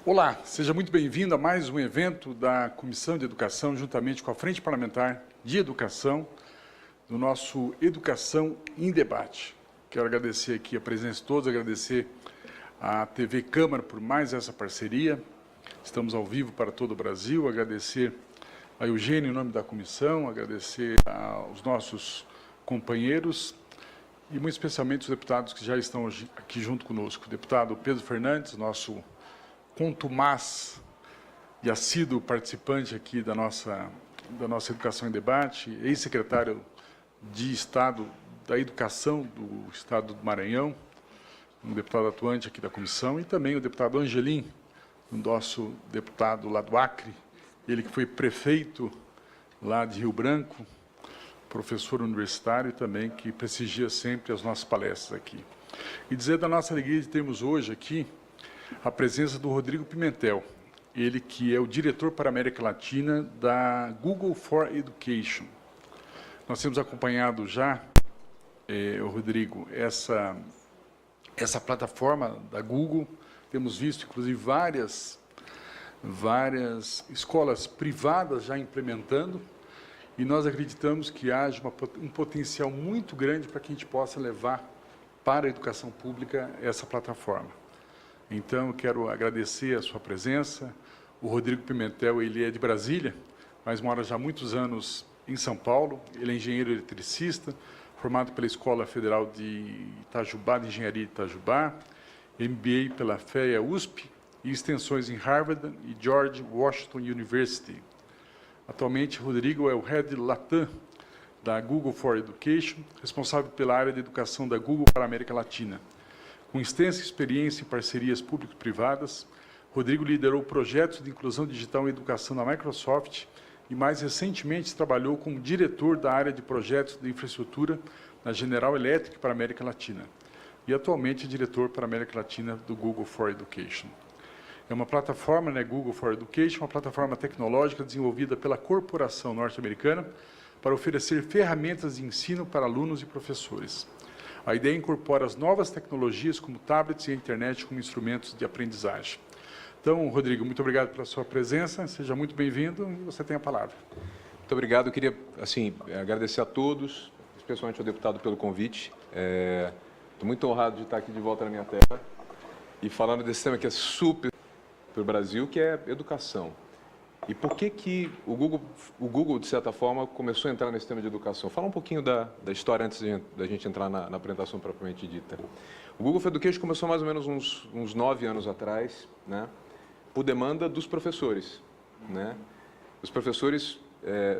Olá, seja muito bem-vindo a mais um evento da Comissão de Educação, juntamente com a Frente Parlamentar de Educação, do nosso Educação em Debate. Quero agradecer aqui a presença de todos, agradecer à TV Câmara por mais essa parceria. Estamos ao vivo para todo o Brasil, agradecer a Eugênio em nome da comissão, agradecer aos nossos companheiros e muito especialmente os deputados que já estão aqui junto conosco. O deputado Pedro Fernandes, nosso contumaz e assíduo participante aqui da nossa Educação em Debate, ex-secretário de Estado da Educação do Estado do Maranhão, um deputado atuante aqui da comissão, e também o deputado Angelim, o nosso deputado lá do Acre, ele que foi prefeito lá de Rio Branco, professor universitário também, que prestigia sempre as nossas palestras aqui. E dizer da nossa alegria de termos hoje aqui a presença do Rodrigo Pimentel, ele que é o diretor para a América Latina da Google for Education. Nós temos acompanhado já, Rodrigo, essa plataforma da Google, temos visto, inclusive, várias escolas privadas já implementando, e nós acreditamos que haja um potencial muito grande para que a gente possa levar para a educação pública essa plataforma. Então, eu quero agradecer a sua presença. O Rodrigo Pimentel, ele é de Brasília, mas mora já há muitos anos em São Paulo. Ele é engenheiro eletricista, formado pela Escola Federal de Itajubá, de Engenharia de Itajubá, MBA pela FEA USP e extensões em Harvard e George Washington University. Atualmente, Rodrigo é o Head Latam da Google for Education, responsável pela área de educação da Google para a América Latina. Com extensa experiência em parcerias público-privadas, Rodrigo liderou projetos de inclusão digital em educação na Microsoft e, mais recentemente, trabalhou como diretor da área de projetos de infraestrutura na General Electric para a América Latina e, atualmente, é diretor para a América Latina do Google for Education. É uma plataforma, Google for Education, uma plataforma tecnológica desenvolvida pela corporação norte-americana para oferecer ferramentas de ensino para alunos e professores. A ideia incorpora as novas tecnologias, como tablets e a internet, como instrumentos de aprendizagem. Então, Rodrigo, muito obrigado pela sua presença, seja muito bem-vindo e você tem a palavra. Muito obrigado, eu queria agradecer a todos, especialmente ao deputado pelo convite. Estou muito honrado de estar aqui de volta na minha terra e falando desse tema que é super para o Brasil, que é educação. E por que o Google, de certa forma, começou a entrar nesse tema de educação? Fala um pouquinho da história antes da gente entrar na apresentação propriamente dita. O Google for Education começou mais ou menos uns 9 anos atrás, né, por demanda dos professores. Né? Os professores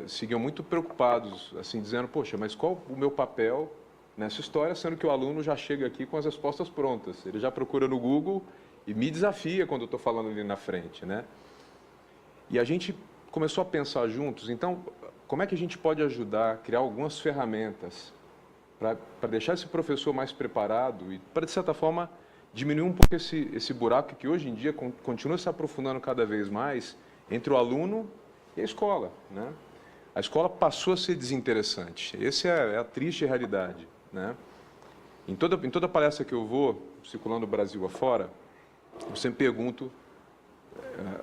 seguiam muito preocupados, assim, dizendo, poxa, mas qual o meu papel nessa história, sendo que o aluno já chega aqui com as respostas prontas. Ele já procura no Google e me desafia quando eu estou falando ali na frente, né? E a gente começou a pensar juntos, então, como é que a gente pode ajudar a criar algumas ferramentas para deixar esse professor mais preparado e para, de certa forma, diminuir um pouco esse buraco que hoje em dia continua se aprofundando cada vez mais entre o aluno e a escola, né? A escola passou a ser desinteressante. Essa é a triste realidade, né? Em toda palestra que eu vou, circulando o Brasil afora, eu sempre pergunto,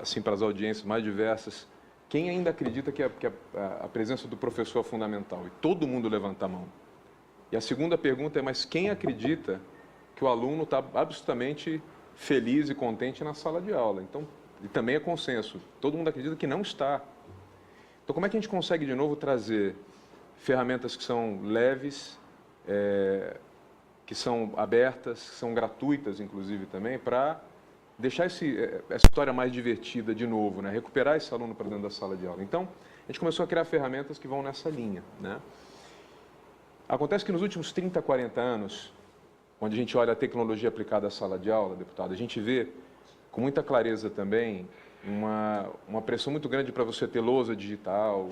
assim, para as audiências mais diversas, quem ainda acredita que a presença do professor é fundamental? E todo mundo levanta a mão. E a segunda pergunta é, mas quem acredita que o aluno está absolutamente feliz e contente na sala de aula? Então, e também é consenso, todo mundo acredita que não está. Então, como é que a gente consegue, de novo, trazer ferramentas que são leves, que são abertas, que são gratuitas, inclusive, também, para deixar essa história mais divertida de novo, né? Recuperar esse aluno para dentro da sala de aula. Então, a gente começou a criar ferramentas que vão nessa linha, né? Acontece que nos últimos 30, 40 anos, onde a gente olha a tecnologia aplicada à sala de aula, deputado, a gente vê com muita clareza também uma pressão muito grande para você ter lousa digital,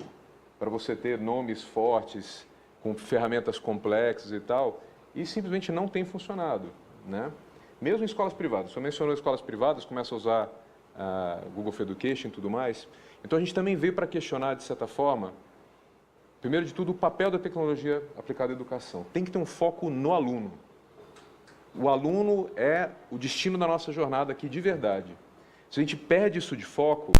para você ter nomes fortes, com ferramentas complexas e tal, e simplesmente não tem funcionado, né? Mesmo em escolas privadas, você mencionou escolas privadas, começa a usar a Google for Education e tudo mais. Então, a gente também veio para questionar, de certa forma, primeiro de tudo, o papel da tecnologia aplicada à educação. Tem que ter um foco no aluno. O aluno é o destino da nossa jornada aqui de verdade. Se a gente perde isso de foco,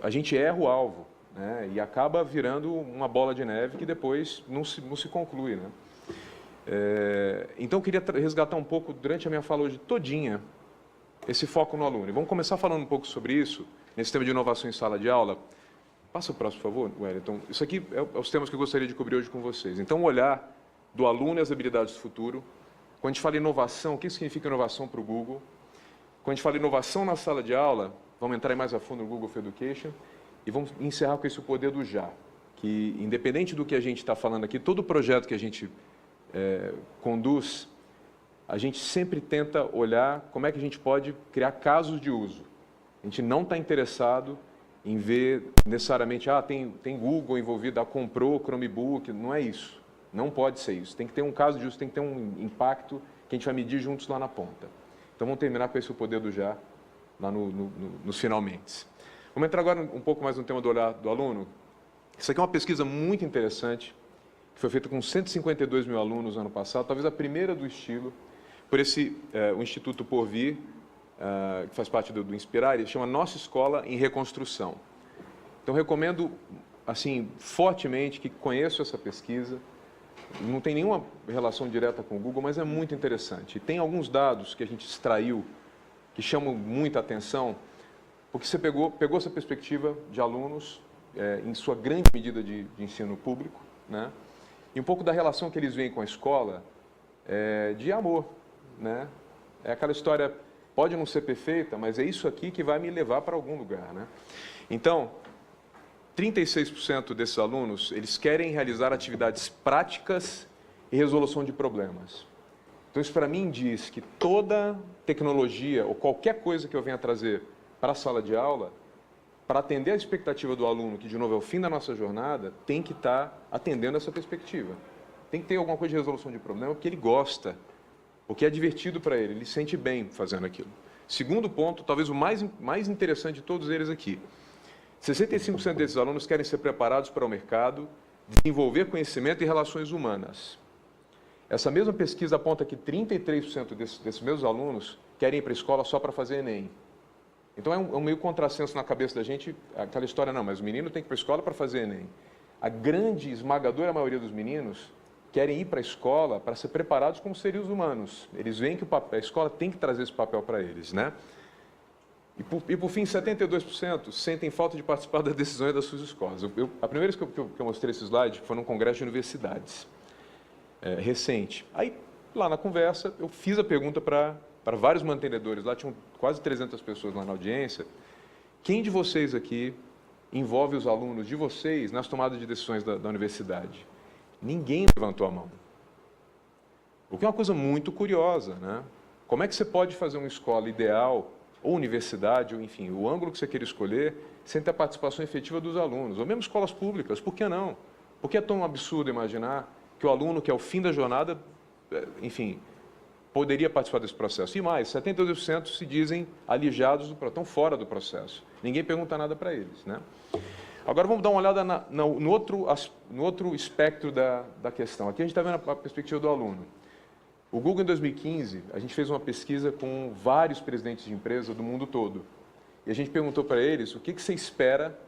a gente erra o alvo, né? E acaba virando uma bola de neve que depois não se conclui, né? Então, eu queria resgatar um pouco, durante a minha fala hoje todinha, esse foco no aluno. E vamos começar falando um pouco sobre isso, nesse tema de inovação em sala de aula. Passa o próximo, por favor, Wellington. Isso aqui é os temas que eu gostaria de cobrir hoje com vocês. Então, o olhar do aluno e as habilidades do futuro. Quando a gente fala inovação, o que significa inovação para o Google? Quando a gente fala inovação na sala de aula, vamos entrar mais a fundo no Google for Education e vamos encerrar com esse poder do já, que, independente do que a gente está falando aqui, todo projeto que a gente conduz, a gente sempre tenta olhar como é que a gente pode criar casos de uso. A gente não está interessado em ver necessariamente, tem Google envolvido, comprou Chromebook, não é isso. Não pode ser isso. Tem que ter um caso de uso, tem que ter um impacto que a gente vai medir juntos lá na ponta. Então, vamos terminar com esse poder do já, lá nos finalmente. Vamos entrar agora um pouco mais no tema do olhar do aluno. Isso aqui é uma pesquisa muito interessante, que foi feita com 152 mil alunos no ano passado, talvez a primeira do estilo, por o Instituto Porvir, que faz parte do Inspirar, ele chama Nossa Escola em Reconstrução. Então, recomendo, assim, fortemente que conheçam essa pesquisa. Não tem nenhuma relação direta com o Google, mas é muito interessante. E tem alguns dados que a gente extraiu que chamam muita atenção, porque você pegou essa perspectiva de alunos, em sua grande medida de ensino público, né? E um pouco da relação que eles veem com a escola, de amor, né? É aquela história, pode não ser perfeita, mas é isso aqui que vai me levar para algum lugar, né? Então, 36% desses alunos, eles querem realizar atividades práticas e resolução de problemas. Então, isso para mim diz que toda tecnologia ou qualquer coisa que eu venha trazer para a sala de aula, para atender a expectativa do aluno, que de novo é o fim da nossa jornada, tem que estar atendendo essa perspectiva. Tem que ter alguma coisa de resolução de problema, porque ele gosta, porque é divertido para ele se sente bem fazendo aquilo. Segundo ponto, talvez o mais interessante de todos eles aqui, 65% desses alunos querem ser preparados para o mercado, desenvolver conhecimento e relações humanas. Essa mesma pesquisa aponta que 33% desses meus alunos querem ir para a escola só para fazer Enem. Então, é um meio contrassenso na cabeça da gente, aquela história, não, mas o menino tem que ir para a escola para fazer Enem. A grande, esmagadora maioria dos meninos querem ir para a escola para ser preparados como seres humanos. Eles veem que a escola tem que trazer esse papel para eles, né? E por fim, 72% sentem falta de participar das decisões das suas escolas. A primeira vez que eu mostrei esse slide foi num congresso de universidades, recente. Aí, lá na conversa, eu fiz a pergunta para vários mantenedores, lá tinham quase 300 pessoas lá na audiência, quem de vocês aqui envolve os alunos de vocês nas tomadas de decisões da universidade? Ninguém levantou a mão. O que é uma coisa muito curiosa, né? Como é que você pode fazer uma escola ideal, ou universidade, ou enfim, o ângulo que você queira escolher, sem ter a participação efetiva dos alunos, ou mesmo escolas públicas, por que não? Por que é tão absurdo imaginar que o aluno, que é o fim da jornada, enfim, poderia participar desse processo? E mais, 72% se dizem alijados, estão fora do processo. Ninguém pergunta nada para eles, né? Agora vamos dar uma olhada no outro espectro da questão. Aqui a gente está vendo a perspectiva do aluno. O Google, em 2015, a gente fez uma pesquisa com vários presidentes de empresa do mundo todo. E a gente perguntou para eles o que você espera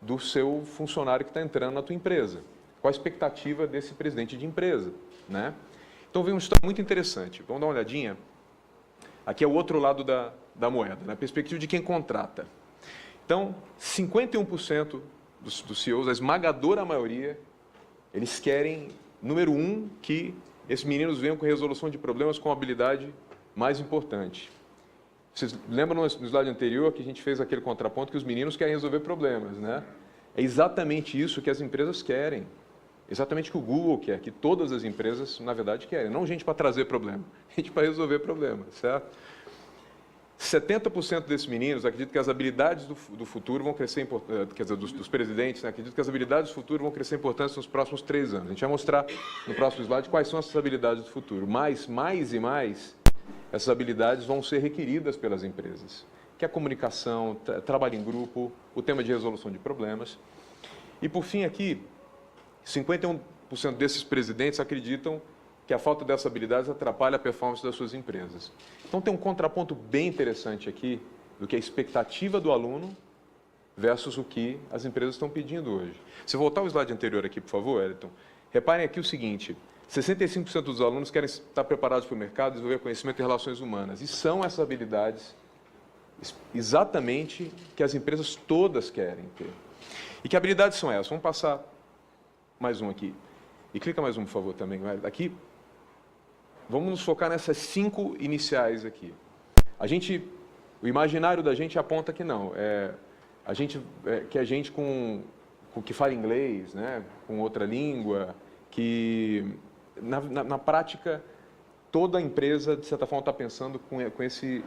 do seu funcionário que está entrando na tua empresa. Qual a expectativa desse presidente de empresa, né? Então, veio uma história muito interessante. Vamos dar uma olhadinha. Aqui é o outro lado da moeda, na perspectiva de quem contrata. Então, 51% dos CEOs, a esmagadora maioria, eles querem, número um, que esses meninos venham com resolução de problemas com a habilidade mais importante. Vocês lembram no slide anterior que a gente fez aquele contraponto que os meninos querem resolver problemas, né? É exatamente isso que as empresas querem. Exatamente o que o Google quer, que todas as empresas, na verdade, querem. Não gente para trazer problema, gente para resolver problemas, certo? 70% desses meninos acreditam que as habilidades do futuro vão crescer, quer dizer, dos presidentes, né, acreditam que as habilidades do futuro vão crescer importantes nos próximos 3 anos. A gente vai mostrar no próximo slide quais são essas habilidades do futuro. Mais e mais, essas habilidades vão ser requeridas pelas empresas, que é a comunicação, trabalho em grupo, o tema de resolução de problemas. E, por fim, aqui, 51% desses presidentes acreditam que a falta dessas habilidades atrapalha a performance das suas empresas. Então, tem um contraponto bem interessante aqui, do que a expectativa do aluno versus o que as empresas estão pedindo hoje. Se voltar ao slide anterior aqui, por favor, Elton, reparem aqui o seguinte, 65% dos alunos querem estar preparados para o mercado, desenvolver conhecimento em relações humanas. E são essas habilidades exatamente que as empresas todas querem ter. E que habilidades são essas? Vamos passar mais um aqui. E clica mais um, por favor, também. Aqui, vamos nos focar nessas 5 iniciais aqui. O imaginário da gente aponta que não. Que a gente que fala inglês, né, com outra língua, que na prática toda empresa, de certa forma, está pensando com esse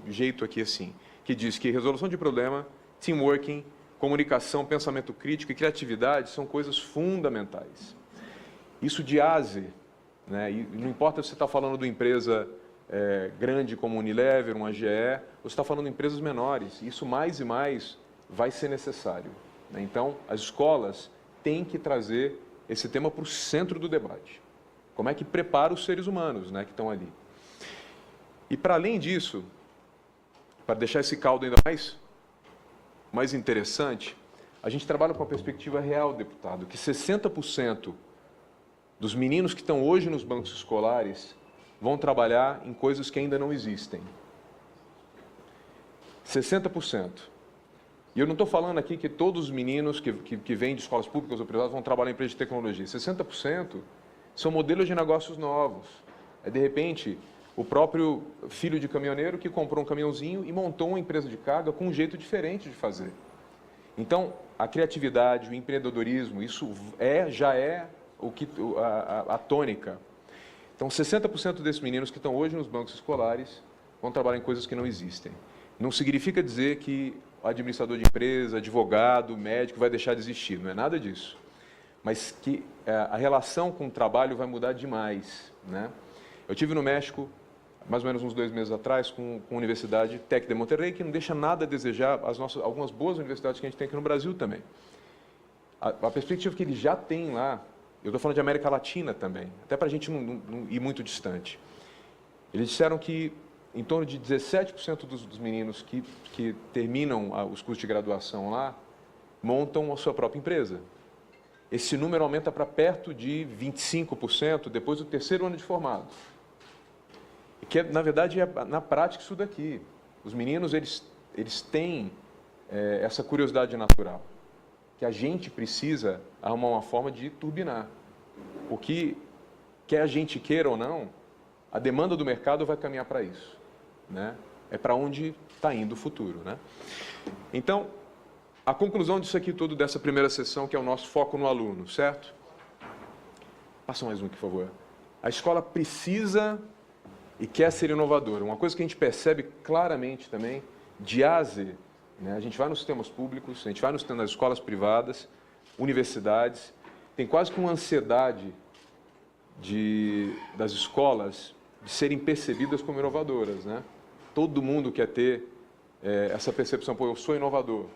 jeito aqui assim, que diz que resolução de problema, teamworking, comunicação, pensamento crítico e criatividade são coisas fundamentais. Isso de ASE, né, e não importa se você está falando de uma empresa grande como Unilever, uma GE, ou você está falando de empresas menores, isso mais e mais vai ser necessário, né? Então, as escolas têm que trazer esse tema para o centro do debate. Como é que prepara os seres humanos, né, que estão ali. E, para além disso, para deixar esse caldo ainda mais interessante, a gente trabalha com a perspectiva real, deputado, que 60% dos meninos que estão hoje nos bancos escolares vão trabalhar em coisas que ainda não existem. 60%. E eu não estou falando aqui que todos os meninos que vêm de escolas públicas ou privadas vão trabalhar em empresas de tecnologia. 60% são modelos de negócios novos. De repente, o próprio filho de caminhoneiro que comprou um caminhãozinho e montou uma empresa de carga com um jeito diferente de fazer. Então, a criatividade, o empreendedorismo, isso já é a tônica. Então, 60% desses meninos que estão hoje nos bancos escolares vão trabalhar em coisas que não existem. Não significa dizer que o administrador de empresa, advogado, médico vai deixar de existir, não é nada disso. Mas que a relação com o trabalho vai mudar demais, né? Eu estive no México, mais ou menos uns 2 meses atrás, com a Universidade Tec de Monterrey, que não deixa nada a desejar algumas boas universidades que a gente tem aqui no Brasil também. A perspectiva que eles já têm lá, eu estou falando de América Latina também, até para a gente não ir muito distante. Eles disseram que em torno de 17% dos meninos que terminam os cursos de graduação lá, montam a sua própria empresa. Esse número aumenta para perto de 25% depois do 3º ano de formado. Que, na verdade, na prática isso daqui. Os meninos, eles têm essa curiosidade natural, que a gente precisa arrumar uma forma de turbinar. Porque, quer a gente queira ou não, a demanda do mercado vai caminhar para isso, né? É para onde está indo o futuro, né? Então, a conclusão disso aqui tudo, dessa primeira sessão, que é o nosso foco no aluno, certo? Passa mais um, por favor. A escola precisa e quer ser inovadora. Uma coisa que a gente percebe claramente também, de A a Z, né? A gente vai nos sistemas públicos, a gente vai nas escolas privadas, universidades, tem quase que uma ansiedade das escolas de serem percebidas como inovadoras, né? Todo mundo quer ter essa percepção, pô, eu sou inovador,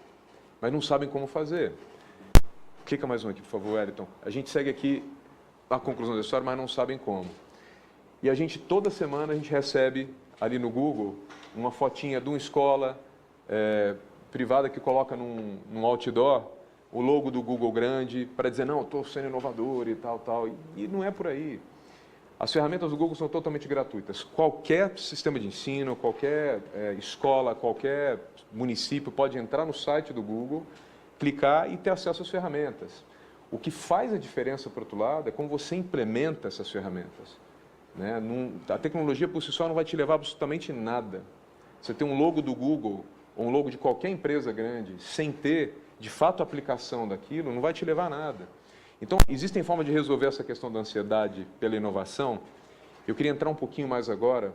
mas não sabem como fazer. Clica mais um aqui, por favor, Elton. A gente segue aqui a conclusão da história, mas não sabem como. E a gente, toda semana, a gente recebe ali no Google uma fotinha de uma escola privada que coloca num outdoor o logo do Google grande para dizer, não, estou sendo inovador e tal, tal. E não é por aí. As ferramentas do Google são totalmente gratuitas. Qualquer sistema de ensino, qualquer escola, qualquer município pode entrar no site do Google, clicar e ter acesso às ferramentas. O que faz a diferença, por outro lado, é como você implementa essas ferramentas, né? A tecnologia por si só não vai te levar absolutamente nada. Você tem um logo do Google ou um logo de qualquer empresa grande, sem ter, de fato, a aplicação daquilo, não vai te levar a nada. Então, existem formas de resolver essa questão da ansiedade pela inovação. Eu queria entrar um pouquinho mais agora,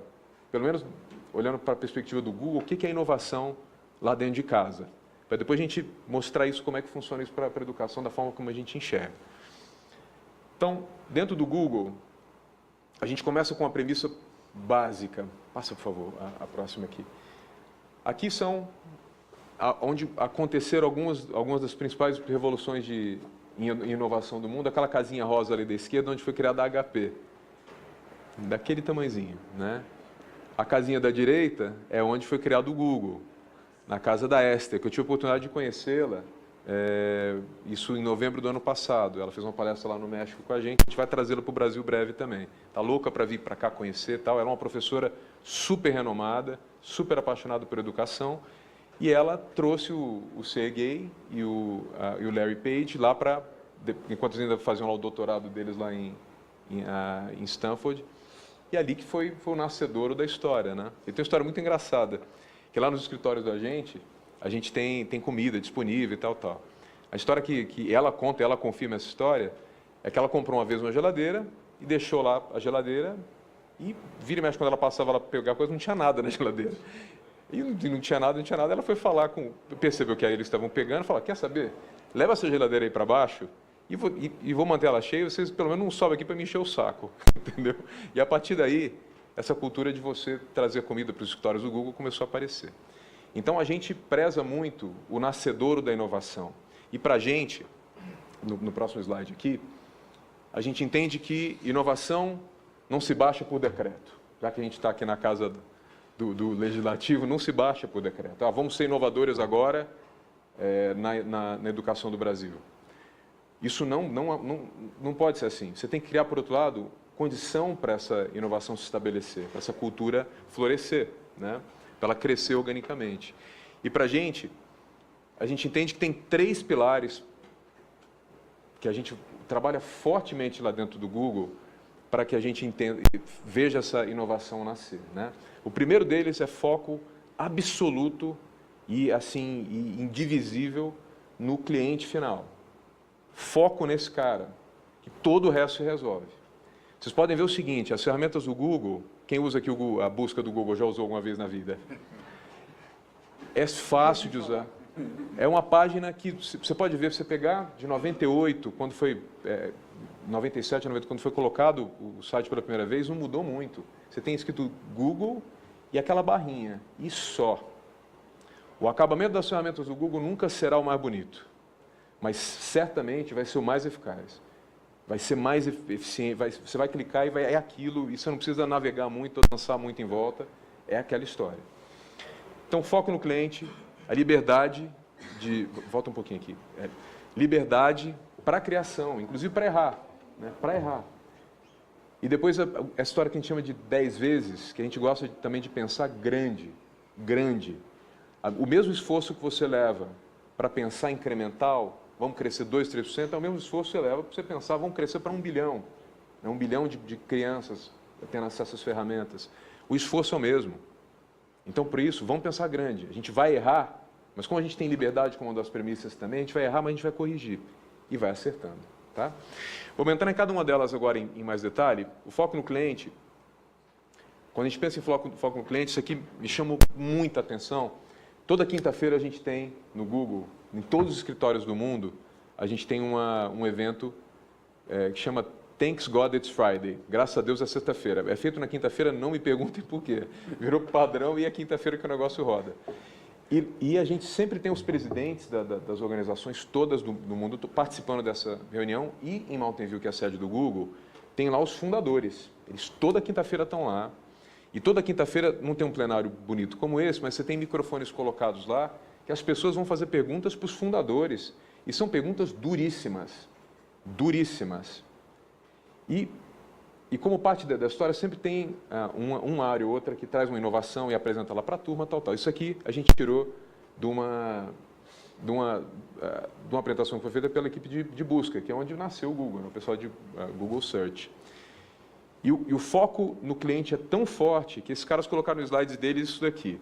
pelo menos olhando para a perspectiva do Google, o que é inovação lá dentro de casa. Para depois a gente mostrar isso, como é que funciona isso para a educação, da forma como a gente enxerga. Então, dentro do Google, a gente começa com uma premissa básica. Passa, por favor, a próxima aqui. Aqui são onde aconteceram algumas das principais revoluções em inovação do mundo. Aquela casinha rosa ali da esquerda, onde foi criada a HP. Daquele tamanhozinho, né? A casinha da direita é onde foi criado o Google. na casa da Esther, que eu tive a oportunidade de conhecê-la, isso em novembro do ano passado. Ela fez uma palestra lá no México com a gente vai trazê-la para o Brasil breve também. Está louca para vir para cá conhecer e tal. Ela é uma professora super renomada, super apaixonada por educação, e ela trouxe o Sergey e o Larry Page lá para, enquanto eles ainda faziam lá o doutorado deles lá em Stanford, e ali que foi o nascedouro da história, né? E tem uma história muito engraçada, que lá nos escritórios da gente, a gente tem comida disponível e tal. A história que ela conta, ela confirma essa história, é que ela comprou uma vez uma geladeira e deixou lá a geladeira e vira e mexe quando ela passava lá para pegar coisa, não tinha nada na geladeira. E não tinha nada, ela foi falar percebeu que aí eles estavam pegando, falou, quer saber? Leva essa geladeira aí para baixo e vou manter ela cheia, vocês pelo menos não sobem aqui para me encher o saco, entendeu? E a partir daí, essa cultura de você trazer comida para os escritórios do Google começou a aparecer. Então, a gente preza muito o nascedouro da inovação. E para a gente, no próximo slide aqui, a gente entende que inovação não se baixa por decreto. Já que a gente está aqui na casa do Legislativo, não se baixa por decreto. Vamos ser inovadores agora na educação do Brasil. Isso não pode ser assim. Você tem que criar, por outro lado, condição para essa inovação se estabelecer, para essa cultura florescer, né? Para ela crescer organicamente. E para a gente entende que tem 3 pilares que a gente trabalha fortemente lá dentro do Google para que a gente veja essa inovação nascer, né? O primeiro deles é foco absoluto e assim indivisível no cliente final. Foco nesse cara, que todo o resto se resolve. Vocês podem ver o seguinte, as ferramentas do Google, quem usa aqui a busca do Google já usou alguma vez na vida? É fácil de usar. É uma página que você pode ver, você pegar de 98, quando foi 97, 90, quando foi colocado o site pela primeira vez, não mudou muito. Você tem escrito Google e aquela barrinha, e só. O acabamento das ferramentas do Google nunca será o mais bonito, mas certamente vai ser o mais eficaz. Vai ser mais eficiente, você vai clicar e é aquilo, e você não precisa navegar muito ou dançar muito em volta, é aquela história. Então, foco no cliente, a liberdade de... Volta um pouquinho aqui. Liberdade para a criação, inclusive para errar, né? Para errar. E depois a história que a gente chama de 10 vezes, que a gente gosta também de pensar grande. O mesmo esforço que você leva para pensar incremental, vamos crescer 2%, 3%, é o mesmo esforço que você leva para você pensar, vamos crescer para 1 bilhão. 1 bilhão de crianças tendo acesso às ferramentas. O esforço é o mesmo. Então, por isso, vamos pensar grande. A gente vai errar, mas como a gente tem liberdade como uma das premissas também, a gente vai errar, mas a gente vai corrigir. E vai acertando. Tá? Vamos entrar em cada uma delas agora em mais detalhe. O foco no cliente. Quando a gente pensa em foco no cliente, isso aqui me chamou muita atenção. Toda quinta-feira a gente tem no Google, em todos os escritórios do mundo, a gente tem um evento que chama Thanks God It's Friday. Graças a Deus é sexta-feira. É feito na quinta-feira, não me perguntem por quê. Virou padrão e é quinta-feira que o negócio roda. E a gente sempre tem os presidentes das organizações todas do mundo participando dessa reunião. E em Mountain View, que é a sede do Google, tem lá os fundadores. Eles toda quinta-feira estão lá. E toda quinta-feira não tem um plenário bonito como esse, mas você tem microfones colocados lá, que as pessoas vão fazer perguntas para os fundadores. E são perguntas duríssimas. Duríssimas. E como parte da história, sempre tem uma área ou outra que traz uma inovação e apresenta lá para a turma, tal. Isso aqui a gente tirou de uma apresentação que foi feita pela equipe de busca, que é onde nasceu o Google, né? O pessoal de Google Search. E o foco no cliente é tão forte que esses caras colocaram no slides deles isso daqui.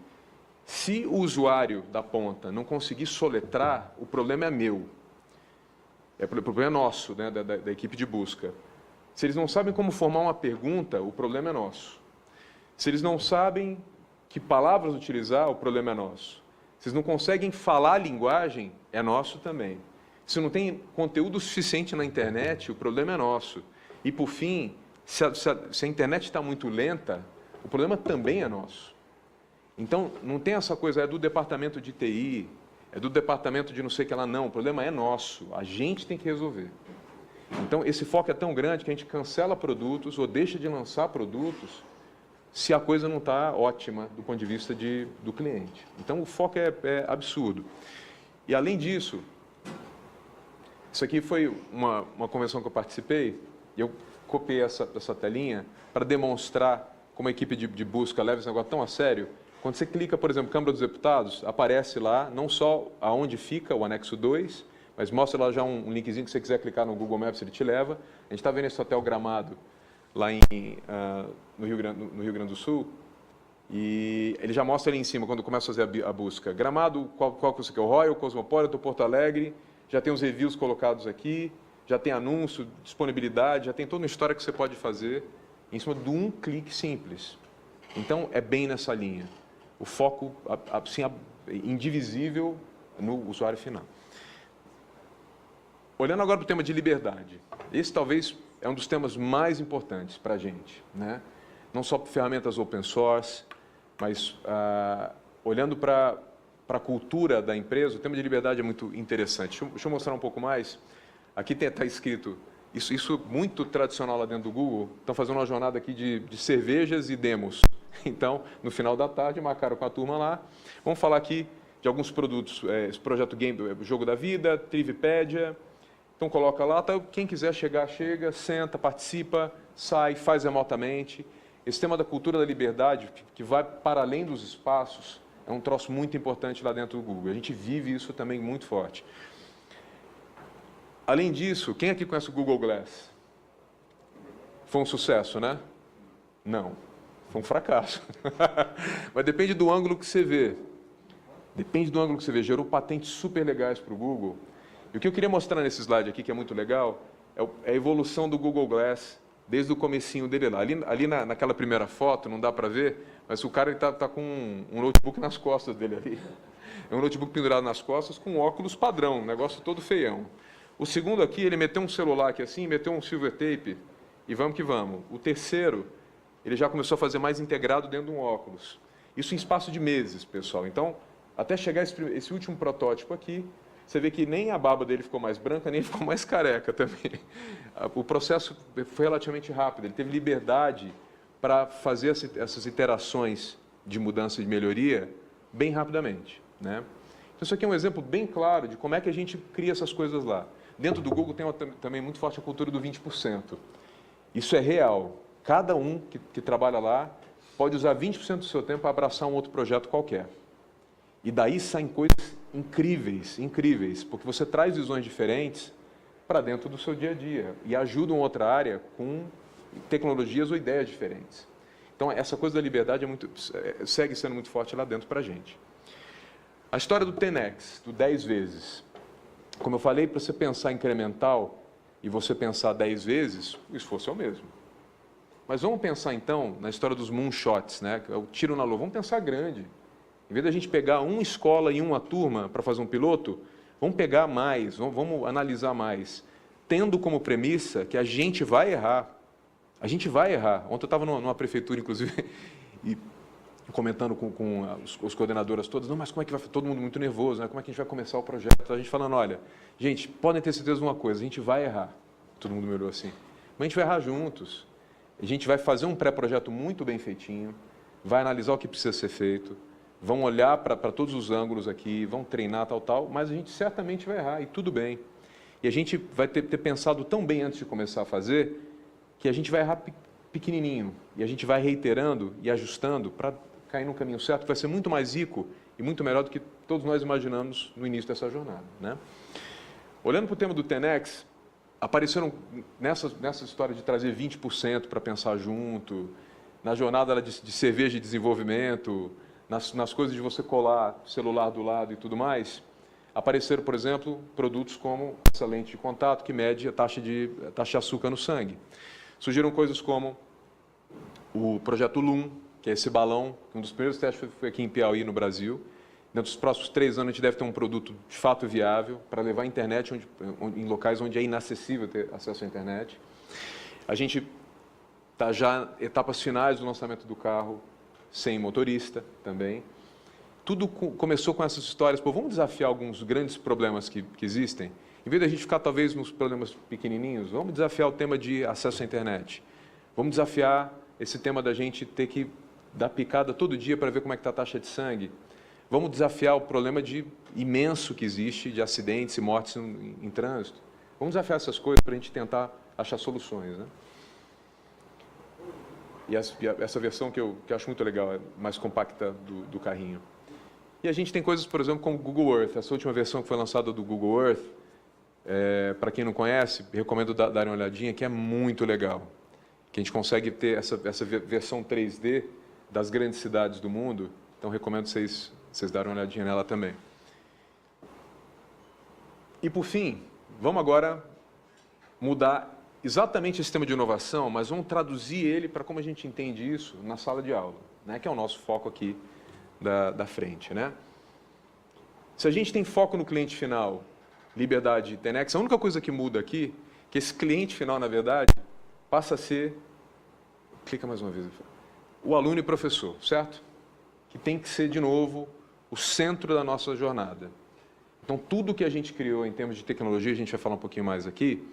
Se o usuário da ponta não conseguir soletrar, o problema é meu. O problema é nosso, né, da equipe de busca. Se eles não sabem como formar uma pergunta, o problema é nosso. Se eles não sabem que palavras utilizar, o problema é nosso. Se eles não conseguem falar a linguagem, é nosso também. Se não tem conteúdo suficiente na internet, o problema é nosso. E, por fim, se a internet está muito lenta, o problema também é nosso. Então, não tem essa coisa, é do departamento de TI, é do departamento de não sei o que lá, não. O problema é nosso, a gente tem que resolver. Então, esse foco é tão grande que a gente cancela produtos ou deixa de lançar produtos se a coisa não está ótima do ponto de vista do cliente. Então, o foco é absurdo. E, além disso, isso aqui foi uma convenção que eu participei, e eu copiei essa telinha para demonstrar como a equipe de busca leva esse negócio tão a sério. Quando você clica, por exemplo, Câmara dos Deputados, aparece lá não só aonde fica o anexo 2, mas mostra lá já um linkzinho que você quiser clicar no Google Maps, ele te leva. A gente está vendo esse hotel Gramado lá no Rio Grande do Sul, e ele já mostra ali em cima, quando começa a fazer a busca. Gramado, qual que você quer? O Royal, Cosmopolitan, Porto Alegre, já tem os reviews colocados aqui, já tem anúncio, disponibilidade, já tem toda uma história que você pode fazer em cima de um clique simples. Então, é bem nessa linha. O foco, assim, indivisível no usuário final. Olhando agora para o tema de liberdade. Esse, talvez, é um dos temas mais importantes para a gente, né? Não só ferramentas open source, mas olhando para a cultura da empresa, o tema de liberdade é muito interessante. Deixa eu mostrar um pouco mais. Aqui está escrito, isso muito tradicional lá dentro do Google, estão fazendo uma jornada aqui de cervejas e demos. Então, no final da tarde, marcaram com a turma lá. Vamos falar aqui de alguns produtos, esse projeto Game, Jogo da Vida, Trivipédia. Então, coloca lá, tá, quem quiser chegar, chega, senta, participa, sai, faz remotamente. Esse tema da cultura da liberdade, que vai para além dos espaços, é um troço muito importante lá dentro do Google. A gente vive isso também muito forte. Além disso, quem aqui conhece o Google Glass? Foi um sucesso, né? Não. Foi um fracasso. Mas depende do ângulo que você vê. Depende do ângulo que você vê. Gerou patentes super legais para o Google. E o que eu queria mostrar nesse slide aqui, que é muito legal, é a evolução do Google Glass desde o comecinho dele lá. Ali naquela primeira foto, não dá para ver, mas o cara está com um notebook nas costas dele ali. É um notebook pendurado nas costas com óculos padrão, um negócio todo feião. O segundo aqui, ele meteu um celular aqui assim, meteu um silver tape e vamos que vamos. O terceiro, ele já começou a fazer mais integrado dentro de um óculos. Isso em espaço de meses, pessoal. Então, até chegar esse último protótipo aqui, você vê que nem a barba dele ficou mais branca, nem ficou mais careca também. O processo foi relativamente rápido, ele teve liberdade para fazer essas iterações de mudança e de melhoria bem rapidamente, né? Então, isso aqui é um exemplo bem claro de como é que a gente cria essas coisas lá. Dentro do Google tem também muito forte a cultura do 20%. Isso é real. Cada um que trabalha lá pode usar 20% do seu tempo para abraçar um outro projeto qualquer. E daí saem coisas incríveis, incríveis, porque você traz visões diferentes para dentro do seu dia a dia e ajuda uma outra área com tecnologias ou ideias diferentes. Então, essa coisa da liberdade segue sendo muito forte lá dentro para a gente. A história do 10x, do 10 vezes. Como eu falei, para você pensar incremental e você pensar 10 vezes, o esforço é o mesmo. Mas vamos pensar, então, na história dos moonshots, né? O tiro na lua. Vamos pensar grande. Em vez da gente pegar uma escola e uma turma para fazer um piloto, vamos pegar mais, vamos analisar mais, tendo como premissa que a gente vai errar. A gente vai errar. Ontem eu estava numa prefeitura, inclusive, e comentando com os coordenadoras todas, não, mas como é que vai, todo mundo muito nervoso, né? Como é que a gente vai começar o projeto? A gente falando, olha, gente, podem ter certeza de uma coisa, a gente vai errar. Todo mundo me olhou assim. Mas a gente vai errar juntos. A gente vai fazer um pré-projeto muito bem feitinho, vai analisar o que precisa ser feito, vão olhar para todos os ângulos aqui, vão treinar, tal, mas a gente certamente vai errar, e tudo bem. E a gente vai ter pensado tão bem antes de começar a fazer, que a gente vai errar pequenininho, e a gente vai reiterando e ajustando para cair no caminho certo, que vai ser muito mais rico e muito melhor do que todos nós imaginamos no início dessa jornada, né? Olhando para o tema do 10x, apareceram nessa história de trazer 20% para pensar junto, na jornada de cerveja de desenvolvimento, nas coisas de você colar celular do lado e tudo mais, apareceram, por exemplo, produtos como essa lente de contato que mede a taxa de açúcar no sangue. Surgiram coisas como o projeto Loom, que é esse balão, um dos primeiros testes foi aqui em Piauí, no Brasil. Dentro dos próximos 3 anos, a gente deve ter um produto de fato viável para levar a internet em locais onde é inacessível ter acesso à internet. A gente está já em etapas finais do lançamento do carro sem motorista também. Tudo começou com essas histórias. Pô, vamos desafiar alguns grandes problemas que existem? Em vez de a gente ficar, talvez, nos problemas pequenininhos, vamos desafiar o tema de acesso à internet. Vamos desafiar esse tema da gente ter que dar picada todo dia para ver como é que está a taxa de sangue. Vamos desafiar o problema imenso que existe de acidentes e mortes em trânsito. Vamos desafiar essas coisas para a gente tentar achar soluções, né? E essa versão que eu acho muito legal, é mais compacta do carrinho. E a gente tem coisas, por exemplo, como o Google Earth. Essa última versão que foi lançada do Google Earth, para quem não conhece, recomendo darem uma olhadinha, que é muito legal. Que a gente consegue ter essa versão 3D das grandes cidades do mundo. Então, recomendo vocês darem uma olhadinha nela também. E, por fim, vamos agora mudar exatamente esse tema de inovação, mas vamos traduzir ele para como a gente entende isso na sala de aula, né? Que é o nosso foco aqui da frente, né? Se a gente tem foco no cliente final, liberdade e TENEX, a única coisa que muda aqui é que esse cliente final, na verdade, passa a ser, clica mais uma vez, o aluno e professor, certo? Que tem que ser, de novo, o centro da nossa jornada. Então, tudo que a gente criou em termos de tecnologia, a gente vai falar um pouquinho mais aqui,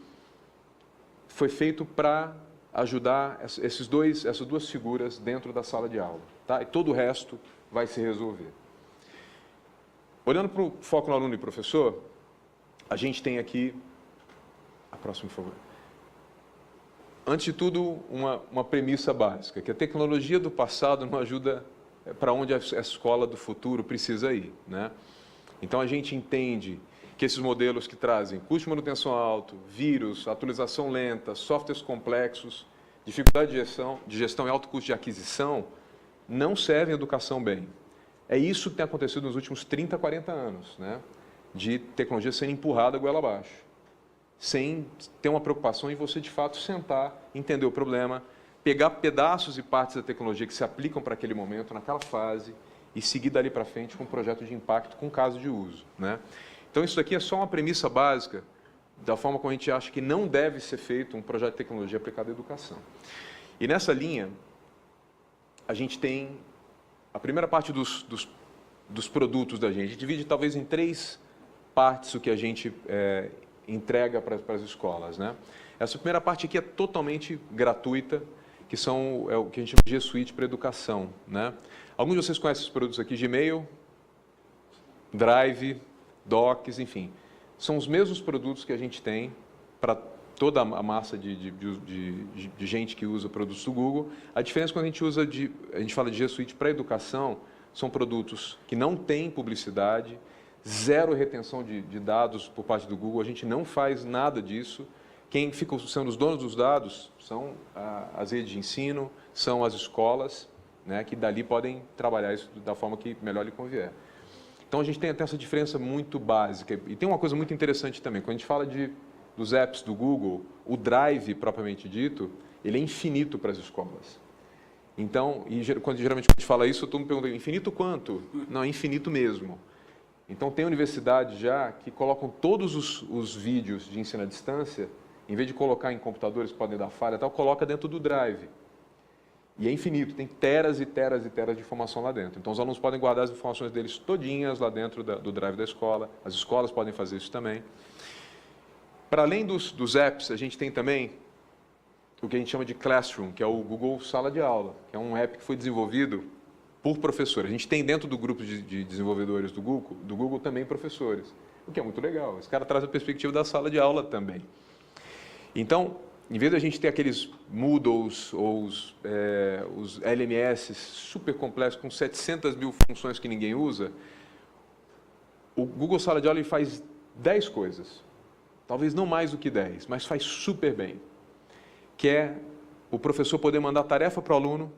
foi feito para ajudar essas duas figuras dentro da sala de aula, tá? E todo o resto vai se resolver. Olhando para o foco no aluno e professor, a gente tem aqui... A próxima, por favor. Antes de tudo, uma premissa básica, que a tecnologia do passado não ajuda para onde a escola do futuro precisa ir, né? Então, a gente entende que esses modelos que trazem custo de manutenção alto, vírus, atualização lenta, softwares complexos, dificuldade de gestão e alto custo de aquisição, não servem a educação bem. É isso que tem acontecido nos últimos 30, 40 anos, né? De tecnologia sendo empurrada goela abaixo, sem ter uma preocupação em você, de fato, sentar, entender o problema, pegar pedaços e partes da tecnologia que se aplicam para aquele momento, naquela fase, e seguir dali para frente com um projeto de impacto com caso de uso, né? Então, isso daqui é só uma premissa básica da forma como a gente acha que não deve ser feito um projeto de tecnologia aplicado à educação. E nessa linha, a gente tem a primeira parte dos produtos da gente. A gente divide talvez em 3 partes o que a gente entrega para as escolas, né? Essa primeira parte aqui é totalmente gratuita, que é o que a gente chama de G Suite para educação, né? Alguns de vocês conhecem esses produtos aqui, Gmail, Drive, Docs, enfim. São os mesmos produtos que a gente tem para toda a massa de gente que usa produtos do Google. A diferença quando a gente fala de G Suite para educação, são produtos que não têm publicidade, zero retenção de dados por parte do Google, a gente não faz nada disso. Quem fica sendo os donos dos dados são as redes de ensino, são as escolas, né, que dali podem trabalhar isso da forma que melhor lhe convier. Então, a gente tem até essa diferença muito básica. E tem uma coisa muito interessante também. Quando a gente fala dos apps do Google, o Drive, propriamente dito, ele é infinito para as escolas. Então, geralmente quando a gente fala isso, todo mundo pergunta, infinito quanto? Não, é infinito mesmo. Então, tem universidades já que colocam todos os vídeos de ensino à distância, em vez de colocar em computadores que podem dar falha e tal, coloca dentro do Drive. E é infinito, tem teras e teras e teras de informação lá dentro. Então, os alunos podem guardar as informações deles todinhas lá dentro do Drive da escola. As escolas podem fazer isso também. Para além dos apps, a gente tem também o que a gente chama de Classroom, que é o Google Sala de Aula, que é um app que foi desenvolvido por professores. A gente tem dentro do grupo de desenvolvedores do Google também professores, o que é muito legal. Esse cara traz a perspectiva da sala de aula também. Então, em vez de a gente ter aqueles Moodles ou os LMS super complexos com 700 mil funções que ninguém usa, o Google Sala de Aula ele faz 10 coisas. Talvez não mais do que 10, mas faz super bem. Que é o professor poder mandar tarefa para o aluno,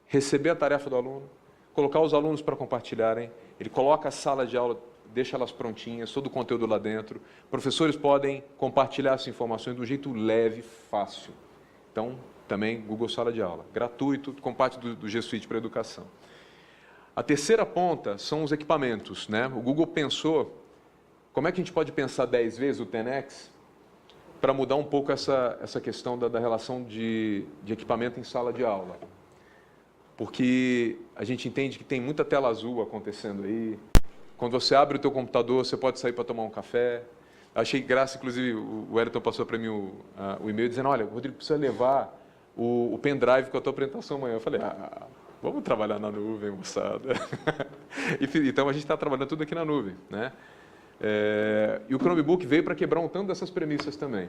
receber a tarefa do aluno, colocar os alunos para compartilharem, ele coloca a sala de aula, deixa elas prontinhas, todo o conteúdo lá dentro. Professores podem compartilhar essas informações de um jeito leve, fácil. Então, também Google Sala de Aula, gratuito, com parte do G Suite para a educação. A terceira ponta são os equipamentos, né? O Google pensou, como é que a gente pode pensar 10 vezes o TENEX para mudar um pouco essa questão da relação de equipamento em sala de aula. Porque a gente entende que tem muita tela azul acontecendo aí. Quando você abre o teu computador, você pode sair para tomar um café. Achei graça, inclusive, o Wellington passou para mim o e-mail dizendo, olha, Rodrigo, precisa levar o pendrive com a tua apresentação amanhã. Eu falei, vamos trabalhar na nuvem, moçada. Então, a gente está trabalhando tudo aqui na nuvem, né? E o Chromebook veio para quebrar um tanto dessas premissas também.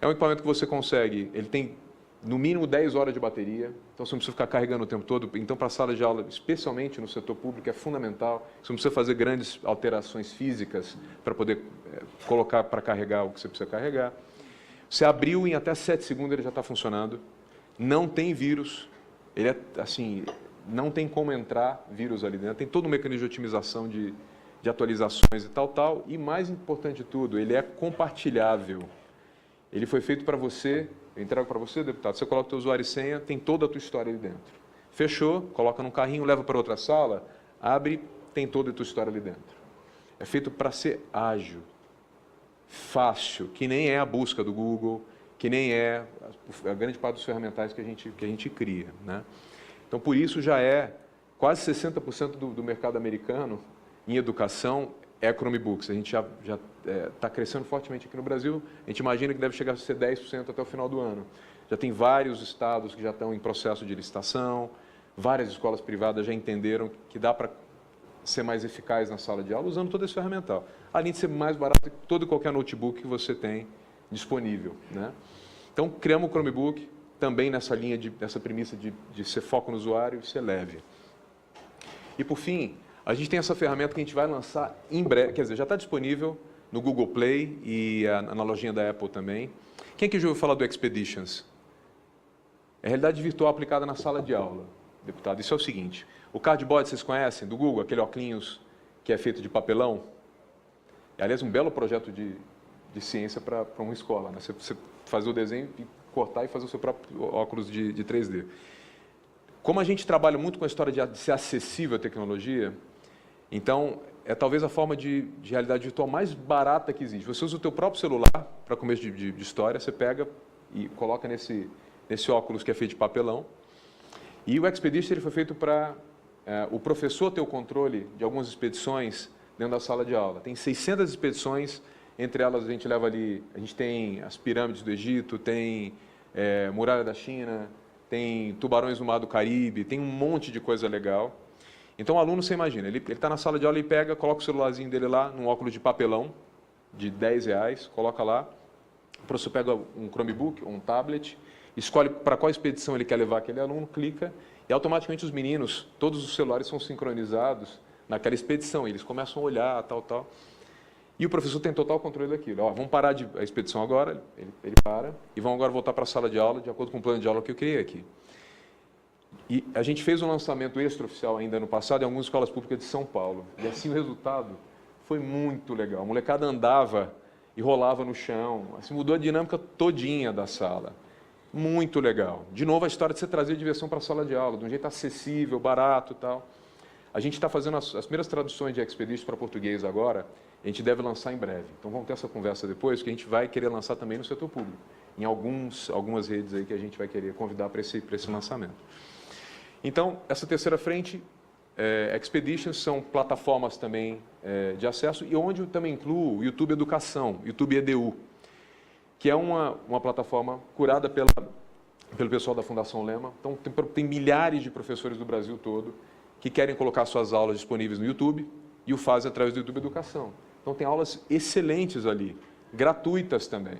É um equipamento que você consegue, ele tem no mínimo 10 horas de bateria, então você não precisa ficar carregando o tempo todo. Então, para a sala de aula, especialmente no setor público, é fundamental. Você não precisa fazer grandes alterações físicas para poder colocar para carregar o que você precisa carregar. Você abriu em até 7 segundos, ele já está funcionando. Não tem vírus, ele é assim, não tem como entrar vírus ali dentro. Tem todo um mecanismo de otimização de atualizações e tal. E mais importante de tudo, ele é compartilhável. Ele foi feito para você, eu entrego para você, deputado, você coloca o teu usuário e senha, tem toda a tua história ali dentro. Fechou, coloca num carrinho, leva para outra sala, abre, tem toda a tua história ali dentro. É feito para ser ágil, fácil, que nem é a busca do Google, que nem é a grande parte dos ferramentais que a gente cria, né? Então, por isso, já é quase 60% do mercado americano em educação é Chromebooks. A gente já está crescendo fortemente aqui no Brasil. A gente imagina que deve chegar a ser 10% até o final do ano. Já tem vários estados que já estão em processo de licitação, várias escolas privadas já entenderam que dá para ser mais eficaz na sala de aula usando todo esse ferramental. Além de ser mais barato que todo e qualquer notebook que você tem disponível, né? Então, criamos o Chromebook também nessa linha, nessa premissa de ser foco no usuário e ser leve. E, por fim, a gente tem essa ferramenta que a gente vai lançar em breve, quer dizer, já está disponível no Google Play e na lojinha da Apple também. Quem que já ouviu falar do Expeditions? É realidade virtual aplicada na sala de aula, deputado. Isso é o seguinte, o cardboard vocês conhecem, do Google, aquele óculos que é feito de papelão? É, aliás, um belo projeto de ciência para uma escola, né? Você fazer o desenho e cortar e fazer o seu próprio óculos de 3D. Como a gente trabalha muito com a história de ser acessível à tecnologia, então, é talvez a forma de realidade virtual mais barata que existe. Você usa o teu próprio celular, para começo de história, você pega e coloca nesse óculos que é feito de papelão. E o Expedition ele foi feito para o professor ter o controle de algumas expedições dentro da sala de aula. Tem 600 expedições, entre elas a gente leva ali, a gente tem as pirâmides do Egito, tem muralha da China, tem tubarões no mar do Caribe, tem um monte de coisa legal. Então, o aluno, você imagina, ele está na sala de aula e pega, coloca o celularzinho dele lá, num óculos de papelão, de R$10, coloca lá, o professor pega um Chromebook, um tablet, escolhe para qual expedição ele quer levar aquele aluno, clica, e automaticamente os meninos, todos os celulares são sincronizados naquela expedição, eles começam a olhar, tal. E o professor tem total controle daquilo. Ó, vamos parar a expedição agora, ele para, e vão agora voltar para a sala de aula, de acordo com o plano de aula que eu criei aqui. E a gente fez um lançamento extraoficial ainda no passado em algumas escolas públicas de São Paulo. E assim o resultado foi muito legal. A molecada andava e rolava no chão. Assim, mudou a dinâmica todinha da sala. Muito legal. De novo, a história de você trazer diversão para a sala de aula, de um jeito acessível, barato e tal. A gente está fazendo as primeiras traduções de Expedition para português agora. A gente deve lançar em breve. Então, vamos ter essa conversa depois, que a gente vai querer lançar também no setor público. Em algumas redes aí que a gente vai querer convidar para esse lançamento. Então, essa terceira frente, Expeditions, são plataformas também de acesso, e onde eu também incluo o YouTube Educação, YouTube EDU, que é uma plataforma curada pelo pessoal da Fundação Lema. Então, tem milhares de professores do Brasil todo que querem colocar suas aulas disponíveis no YouTube e o fazem através do YouTube Educação. Então, tem aulas excelentes ali, gratuitas também.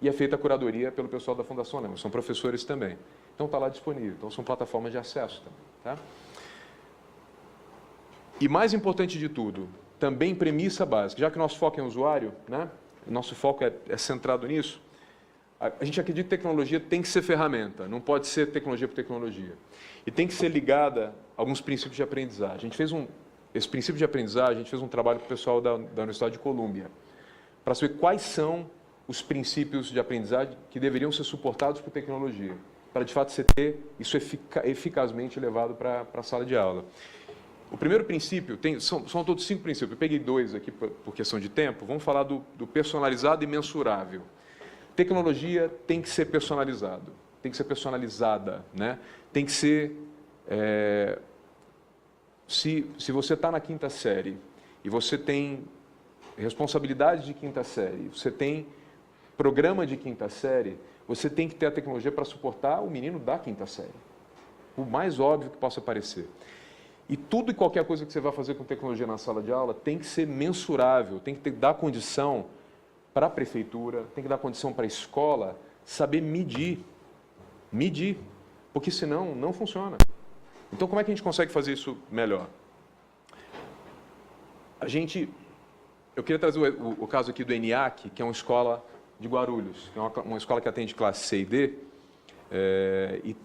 E é feita a curadoria pelo pessoal da Fundação Lema, são professores também. Então, está lá disponível. Então, são plataformas de acesso também. Tá? E mais importante de tudo, também premissa básica, já que nosso foco é o usuário, né? Nosso foco é centrado nisso, a gente acredita que tecnologia tem que ser ferramenta, não pode ser tecnologia por tecnologia. E tem que ser ligada a alguns princípios de aprendizagem. Esse princípio de aprendizagem, a gente fez um trabalho com o pessoal da Universidade de Colômbia, para saber quais são os princípios de aprendizagem que deveriam ser suportados por tecnologia, para de fato você ter isso eficazmente levado para a sala de aula. O primeiro princípio, são todos 5 princípios, eu peguei 2 aqui por questão de tempo, vamos falar do personalizado e mensurável. Tecnologia tem que ser personalizado, tem que ser personalizada, né? Tem que ser... Se você está na 5ª série e você tem responsabilidade de 5ª série, você tem programa de quinta série, você tem que ter a tecnologia para suportar o menino da quinta série. O mais óbvio que possa parecer. E tudo e qualquer coisa que você vai fazer com tecnologia na sala de aula tem que ser mensurável, tem que dar condição para a prefeitura, tem que dar condição para a escola saber medir. Medir. Porque senão não funciona. Então como é que a gente consegue fazer isso melhor? Eu queria trazer o caso aqui do ENIAC, que é uma escola de Guarulhos, que é uma escola que atende classe C e D,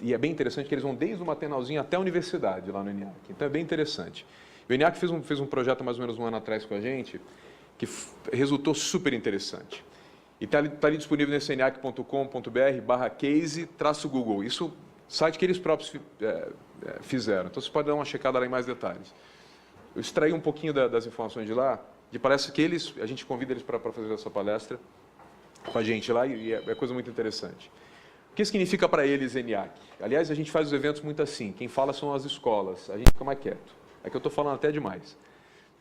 e é bem interessante que eles vão desde o maternalzinho até a universidade lá no ENIAC. Então é bem interessante. O ENIAC fez um projeto mais ou menos um ano atrás com a gente, que resultou super interessante. E está ali disponível nesse eniac.com.br/case-google. Isso site que eles próprios fizeram. Então você pode dar uma checada lá em mais detalhes. Eu extraí um pouquinho das informações de lá, e parece que a gente convida eles para fazer essa palestra com a gente lá, e é coisa muito interessante. O que significa para eles ENIAC? Aliás, a gente faz os eventos muito assim, quem fala são as escolas, a gente fica mais quieto. É que eu estou falando até demais.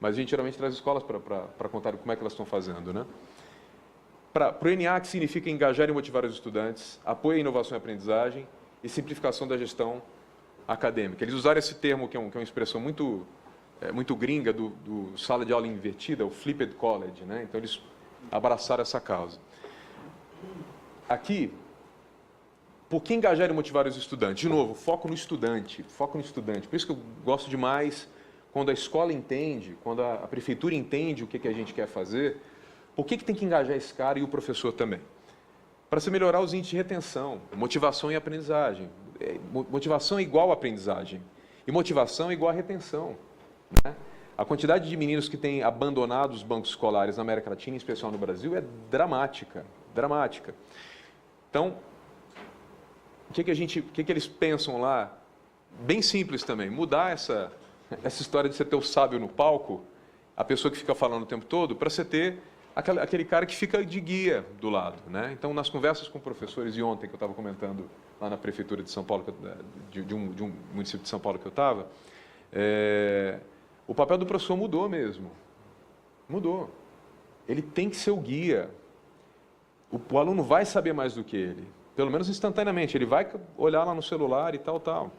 Mas a gente geralmente traz escolas para contar como é que elas estão fazendo, né? Para o ENIAC significa engajar e motivar os estudantes, apoio à inovação e aprendizagem e simplificação da gestão acadêmica. Eles usaram esse termo, que é uma expressão muito gringa, do sala de aula invertida, o flipped college, né? Então eles abraçaram essa causa. Aqui, por que engajar e motivar os estudantes? De novo, foco no estudante, foco no estudante. Por isso que eu gosto demais quando a escola entende, quando a prefeitura entende o que a gente quer fazer, por que tem que engajar esse cara e o professor também? Para se melhorar os índices de retenção, motivação e aprendizagem. Motivação é igual a aprendizagem. E motivação é igual a retenção, né? A quantidade de meninos que têm abandonado os bancos escolares na América Latina, em especial no Brasil, é dramática, dramática. Então, o que eles pensam lá? Bem simples também, mudar essa história de você ter o sábio no palco, a pessoa que fica falando o tempo todo, para você ter aquele cara que fica de guia do lado, né? Então, nas conversas com professores, e ontem que eu estava comentando lá na prefeitura de São Paulo, de um município de São Paulo que eu estava, o papel do professor mudou mesmo. Mudou. Ele tem que ser o guia. O aluno vai saber mais do que ele, pelo menos instantaneamente. Ele vai olhar lá no celular e tal.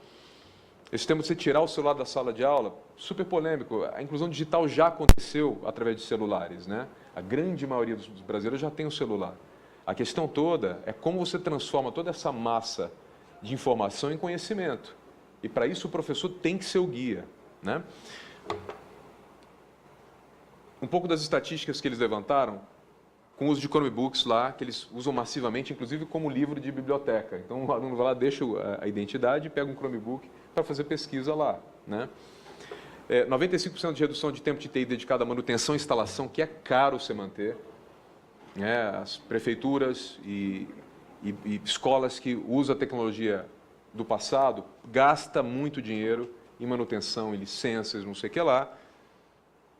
Esse tema de você tirar o celular da sala de aula, super polêmico. A inclusão digital já aconteceu através de celulares, né? A grande maioria dos brasileiros já tem um celular. A questão toda é como você transforma toda essa massa de informação em conhecimento. E para isso o professor tem que ser o guia, né? Um pouco das estatísticas que eles levantaram, com o uso de Chromebooks lá, que eles usam massivamente, inclusive como livro de biblioteca. Então o aluno vai lá, deixa a identidade, pega um Chromebook para fazer pesquisa lá, né? 95% de redução de tempo de TI dedicado à manutenção e instalação, que é caro você manter. As prefeituras e escolas que usam a tecnologia do passado gastam muito dinheiro em manutenção, em licenças, não sei o que lá.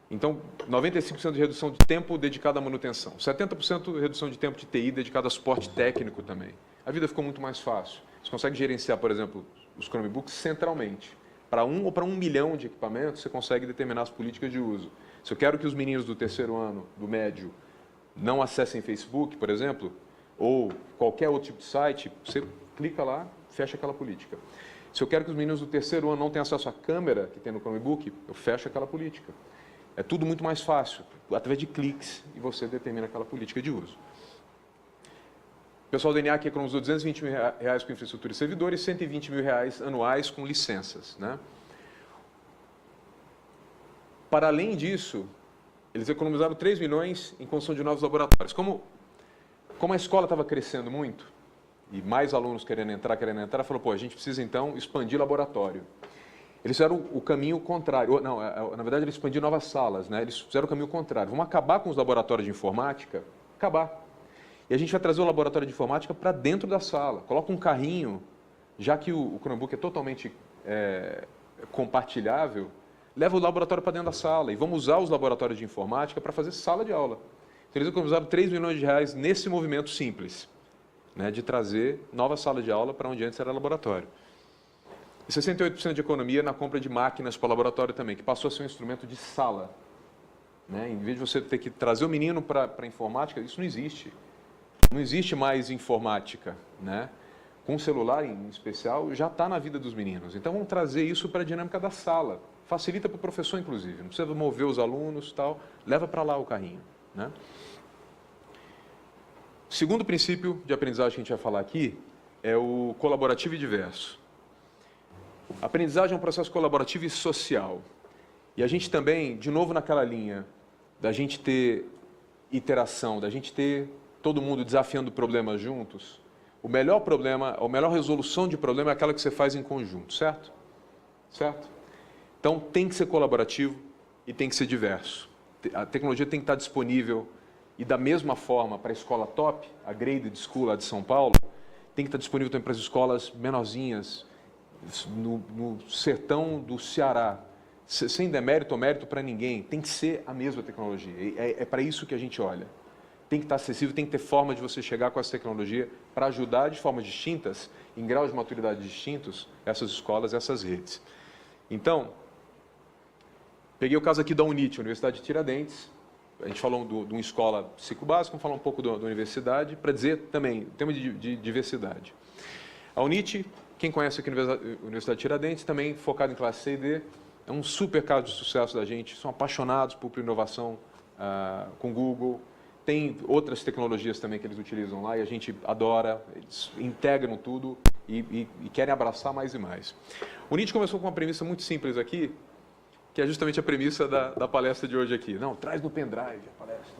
Então, 95% de redução de tempo dedicado à manutenção. 70% de redução de tempo de TI dedicado a suporte técnico também. A vida ficou muito mais fácil. Você consegue gerenciar, por exemplo, os Chromebooks centralmente. Para 1 ou para 1 milhão de equipamentos, você consegue determinar as políticas de uso. Se eu quero que os meninos do terceiro ano, do médio, não acessem Facebook, por exemplo, ou qualquer outro tipo de site, você clica lá, fecha aquela política. Se eu quero que os meninos do terceiro ano não tenham acesso à câmera que tem no Chromebook, eu fecho aquela política. É tudo muito mais fácil, através de cliques, e você determina aquela política de uso. O pessoal do ENIAC economizou R$220 mil com infraestrutura e servidores e R$120 mil anuais com licenças, né? Para além disso, eles economizaram 3 milhões em construção de novos laboratórios. Como a escola estava crescendo muito, e mais alunos querendo entrar, falou, a gente precisa então expandir laboratório. Eles fizeram o caminho contrário. Não, na verdade, eles expandiram novas salas, né? Eles fizeram o caminho contrário. Vamos acabar com os laboratórios de informática? Acabar. E a gente vai trazer o laboratório de informática para dentro da sala. Coloca um carrinho, já que o Chromebook é totalmente compartilhável, leva o laboratório para dentro da sala. E vamos usar os laboratórios de informática para fazer sala de aula. Então, eles economizaram R$3 milhões nesse movimento simples, né? De trazer nova sala de aula para onde antes era laboratório. E 68% de economia na compra de máquinas para o laboratório também, que passou a ser um instrumento de sala, né? Em vez de você ter que trazer o menino para a informática, isso não existe. Não existe mais informática, né? Com celular em especial, já está na vida dos meninos. Então, vamos trazer isso para a dinâmica da sala. Facilita para o professor, inclusive. Não precisa mover os alunos, tal. Leva para lá o carrinho, né? Segundo princípio de aprendizagem que a gente vai falar aqui é o colaborativo e diverso. A aprendizagem é um processo colaborativo e social. E a gente também, de novo naquela linha, da gente ter interação, da gente ter todo mundo desafiando problemas juntos, o melhor problema, a melhor resolução de problema é aquela que você faz em conjunto, certo? Certo? Então, tem que ser colaborativo e tem que ser diverso. A tecnologia tem que estar disponível e, da mesma forma, para a escola top, a Graded School lá de São Paulo, tem que estar disponível também para as escolas menorzinhas, no sertão do Ceará, sem demérito ou mérito para ninguém. Tem que ser a mesma tecnologia. É para isso que a gente olha. Tem que estar acessível, tem que ter forma de você chegar com essa tecnologia para ajudar de formas distintas, em graus de maturidade distintos, essas escolas, essas redes. Então, peguei o caso aqui da UNIT, Universidade de Tiradentes. A gente falou de uma escola ciclo básico, vamos falar um pouco da universidade, para dizer também, tema de diversidade. A UNIT, quem conhece aqui a Universidade de Tiradentes, também focado em classe C e D, é um super caso de sucesso da gente, são apaixonados por inovação com Google, tem outras tecnologias também que eles utilizam lá e a gente adora, eles integram tudo e querem abraçar mais e mais. O UNIT começou com uma premissa muito simples aqui, que é justamente a premissa da palestra de hoje aqui. Não, traz no pendrive a palestra.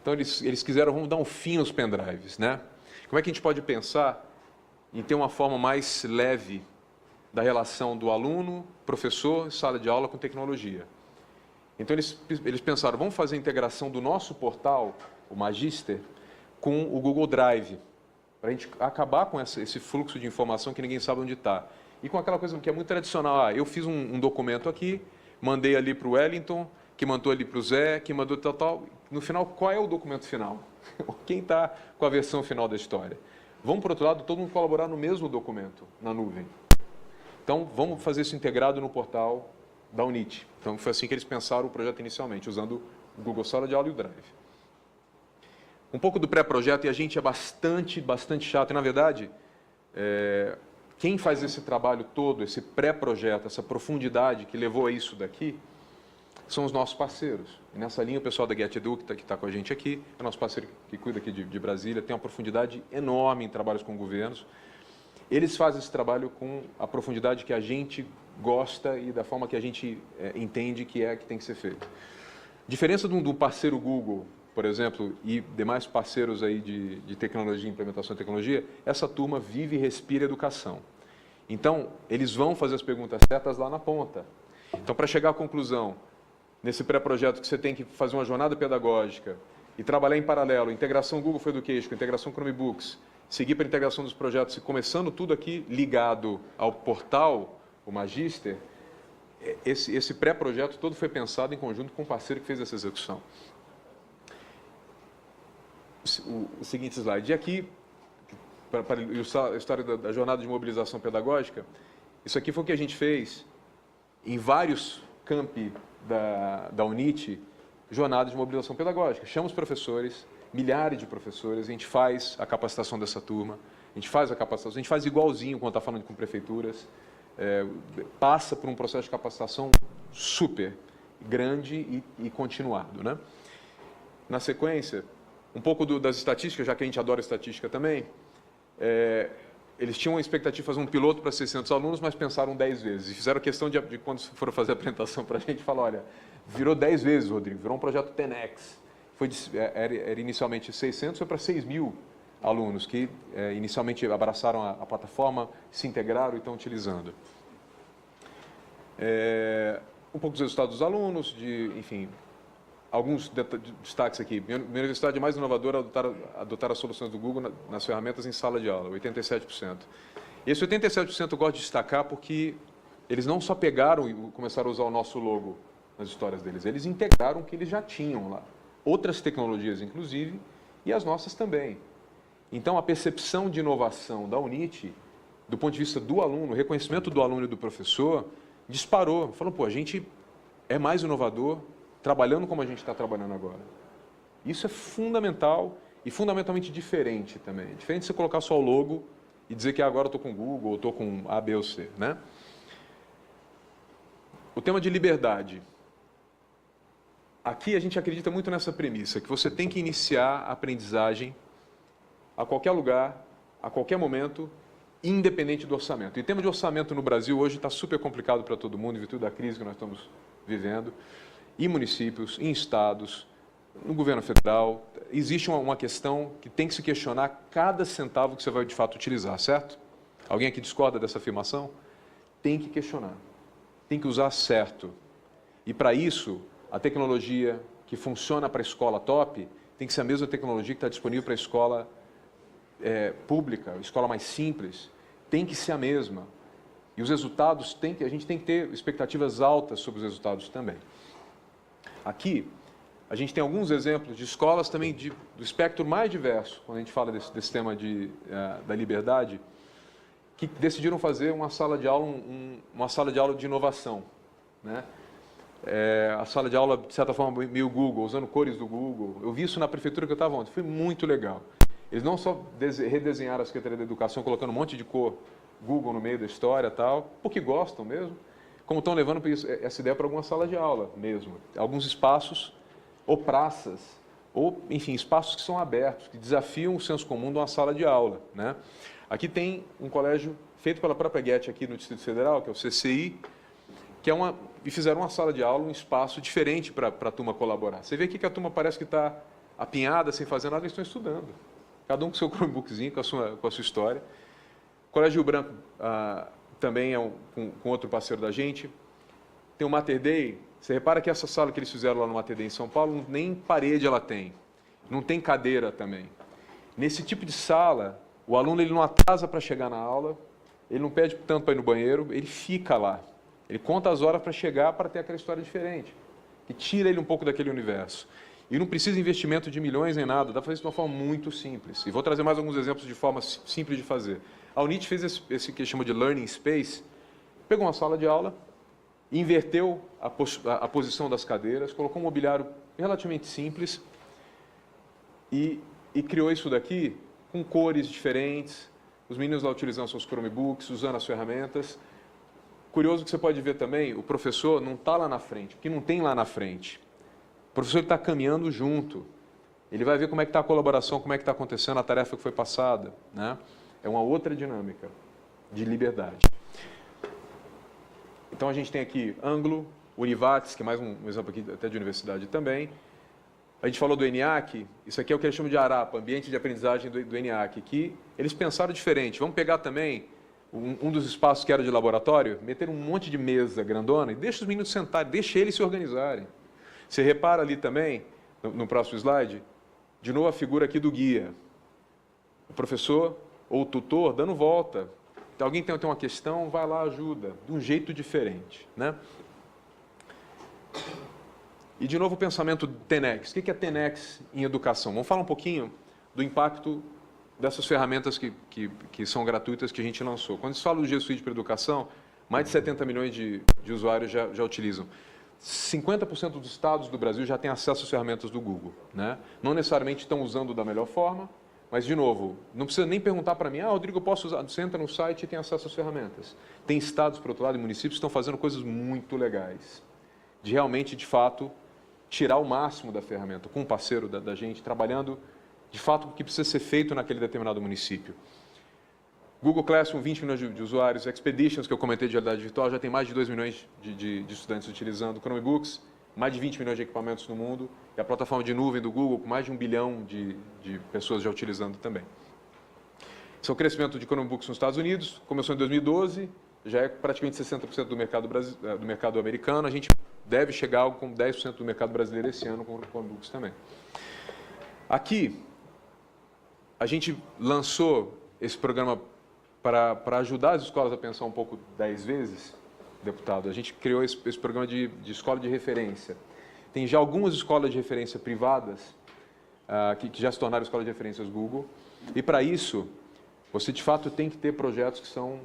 Então, eles quiseram, vamos dar um fim nos pendrives, né? Como é que a gente pode pensar em ter uma forma mais leve da relação do aluno, professor, sala de aula com tecnologia? Então, eles pensaram, vamos fazer a integração do nosso portal, o Magister, com o Google Drive, para a gente acabar com esse fluxo de informação que ninguém sabe onde está. E com aquela coisa que é muito tradicional, eu fiz um documento aqui, mandei ali para o Wellington, que mandou ali para o Zé, que mandou tal. No final, qual é o documento final? Quem está com a versão final da história? Vamos, por outro lado, todo mundo colaborar no mesmo documento, na nuvem. Então, vamos fazer isso integrado no portal da UNIT. Então, foi assim que eles pensaram o projeto inicialmente, usando o Google Sala de Aula e o Drive. Um pouco do pré-projeto, e a gente é bastante chato, e, na verdade, quem faz esse trabalho todo, esse pré-projeto, essa profundidade que levou a isso daqui, são os nossos parceiros. E nessa linha, o pessoal da GetEdu, que está com a gente aqui, é o nosso parceiro que cuida aqui de Brasília, tem uma profundidade enorme em trabalhos com governos. Eles fazem esse trabalho com a profundidade que a gente gosta e da forma que a gente entende que tem que ser feito. Diferença do parceiro Google, por exemplo, e demais parceiros aí de tecnologia, implementação de tecnologia, essa turma vive e respira educação. Então, eles vão fazer as perguntas certas lá na ponta. Então, para chegar à conclusão, nesse pré-projeto que você tem que fazer uma jornada pedagógica e trabalhar em paralelo, integração Google for Education, integração Chromebooks, seguir para a integração dos projetos e começando tudo aqui ligado ao portal, o Magister, esse pré-projeto todo foi pensado em conjunto com o parceiro que fez essa execução. O seguinte slide. E aqui, para ilustrar a história da jornada de mobilização pedagógica, isso aqui foi o que a gente fez em vários campi da UNIT, jornada de mobilização pedagógica. Chama os professores, milhares de professores, a gente faz a capacitação dessa turma, a gente faz igualzinho quando está falando com prefeituras, passa por um processo de capacitação super grande e continuado, né? Na sequência, um pouco das estatísticas, já que a gente adora estatística também, eles tinham a expectativa de fazer um piloto para 600 alunos, mas pensaram 10 vezes. E fizeram questão de quando foram fazer a apresentação para a gente, falar, olha, virou 10 vezes, Rodrigo, virou um projeto 10X. Era inicialmente 600, foi para 6.000 alunos, que inicialmente abraçaram a plataforma, se integraram e estão utilizando. Um pouco dos resultados dos alunos, enfim, alguns destaques aqui. Minha universidade mais inovadora a adotar as soluções do Google nas ferramentas em sala de aula, 87%. Esse 87% eu gosto de destacar porque eles não só pegaram e começaram a usar o nosso logo nas histórias deles, eles integraram o que eles já tinham lá. Outras tecnologias, inclusive, e as nossas também. Então, a percepção de inovação da UNIT, do ponto de vista do aluno, o reconhecimento do aluno e do professor, disparou. Falou, pô, a gente é mais inovador trabalhando como a gente está trabalhando agora. Isso é fundamental e fundamentalmente diferente também. É diferente de você colocar só o logo e dizer que agora eu estou com o Google ou estou com A, B ou C, né? O tema de liberdade. Aqui a gente acredita muito nessa premissa, que você tem que iniciar a aprendizagem a qualquer lugar, a qualquer momento, independente do orçamento. E o tema de orçamento no Brasil hoje está super complicado para todo mundo, em virtude da crise que nós estamos vivendo, em municípios, em estados, no governo federal. Existe uma questão que tem que se questionar cada centavo que você vai de fato utilizar, certo? Alguém aqui discorda dessa afirmação? Tem que questionar, tem que usar certo. E para isso, a tecnologia que funciona para a escola top tem que ser a mesma tecnologia que está disponível para a escola pública, escola mais simples, tem que ser a mesma. E os resultados, a gente tem que ter expectativas altas sobre os resultados também. Aqui, a gente tem alguns exemplos de escolas também do espectro mais diverso, quando a gente fala desse tema da liberdade, que decidiram fazer uma sala de aula, uma sala de aula de inovação, né? A sala de aula, de certa forma, meio Google, usando cores do Google. Eu vi isso na prefeitura que eu estava ontem, foi muito legal. Eles não só redesenharam a Secretaria da Educação, colocando um monte de cor Google no meio da história e tal, porque gostam mesmo, como estão levando essa ideia para alguma sala de aula mesmo. Alguns espaços, ou praças, ou, enfim, espaços que são abertos, que desafiam o senso comum de uma sala de aula, né? Aqui tem um colégio feito pela própria Getty aqui no Distrito Federal, que é o CCI, e fizeram uma sala de aula, um espaço diferente para a turma colaborar. Você vê aqui que a turma parece que está apinhada, sem fazer nada, eles estão estudando. Cada um com seu Chromebookzinho, com a sua história. O Colégio Rio Branco também é com outro parceiro da gente. Tem o Mater Dei. Você repara que essa sala que eles fizeram lá no Mater Dei em São Paulo, nem parede ela tem. Não tem cadeira também. Nesse tipo de sala, o aluno ele não atrasa para chegar na aula, ele não pede tanto para ir no banheiro, ele fica lá. Ele conta as horas para chegar, para ter aquela história diferente, que tira ele um pouco daquele universo. E não precisa de investimento de milhões nem nada, dá para fazer isso de uma forma muito simples. E vou trazer mais alguns exemplos de forma simples de fazer. A UNIT fez esse que chama de Learning Space, pegou uma sala de aula, inverteu a posição das cadeiras, colocou um mobiliário relativamente simples e criou isso daqui com cores diferentes, os meninos lá utilizando seus Chromebooks, usando as ferramentas. Curioso que você pode ver também, o professor não está lá na frente, porque não tem lá na frente. O professor está caminhando junto. Ele vai ver como é que está a colaboração, como é que está acontecendo a tarefa que foi passada, né? É uma outra dinâmica de liberdade. Então, a gente tem aqui Anglo, Univates, que é mais um exemplo aqui até de universidade também. A gente falou do ENIAC, isso aqui é o que eles chamam de ARAPA, Ambiente de Aprendizagem do ENIAC, que eles pensaram diferente. Vamos pegar também um dos espaços que era de laboratório, meter um monte de mesa grandona e deixa os meninos sentarem, deixa eles se organizarem. Você repara ali também, no próximo slide, de novo a figura aqui do guia. O professor ou o tutor dando volta. Alguém tem uma questão, vai lá, ajuda, de um jeito diferente, né? E, de novo, o pensamento do TENEX. O que é TENEX em educação? Vamos falar um pouquinho do impacto dessas ferramentas que são gratuitas que a gente lançou. Quando se fala do G Suite para educação, mais de 70 milhões de usuários já utilizam. 50% dos estados do Brasil já têm acesso às ferramentas do Google, né? Não necessariamente estão usando da melhor forma, mas, de novo, não precisa nem perguntar para mim, Rodrigo, eu posso usar? Você entra no site e tem acesso às ferramentas. Tem estados, por outro lado, e municípios que estão fazendo coisas muito legais, de realmente, de fato, tirar o máximo da ferramenta, com um parceiro da gente, trabalhando, de fato, o que precisa ser feito naquele determinado município. Google Classroom, 20 milhões de usuários. Expeditions, que eu comentei de realidade virtual, já tem mais de 2 milhões de estudantes utilizando. Chromebooks, mais de 20 milhões de equipamentos no mundo. E a plataforma de nuvem do Google, com mais de 1 bilhão de pessoas já utilizando também. Esse é o crescimento de Chromebooks nos Estados Unidos. Começou em 2012, já é praticamente 60% do mercado americano. A gente deve chegar a algo com 10% do mercado brasileiro esse ano com Chromebooks também. Aqui, a gente lançou esse programa para ajudar as escolas a pensar um pouco 10 vezes, deputado. A gente criou esse programa de escola de referência. Tem já algumas escolas de referência privadas que já se tornaram escolas de referências Google. E, para isso, você, de fato, tem que ter projetos que são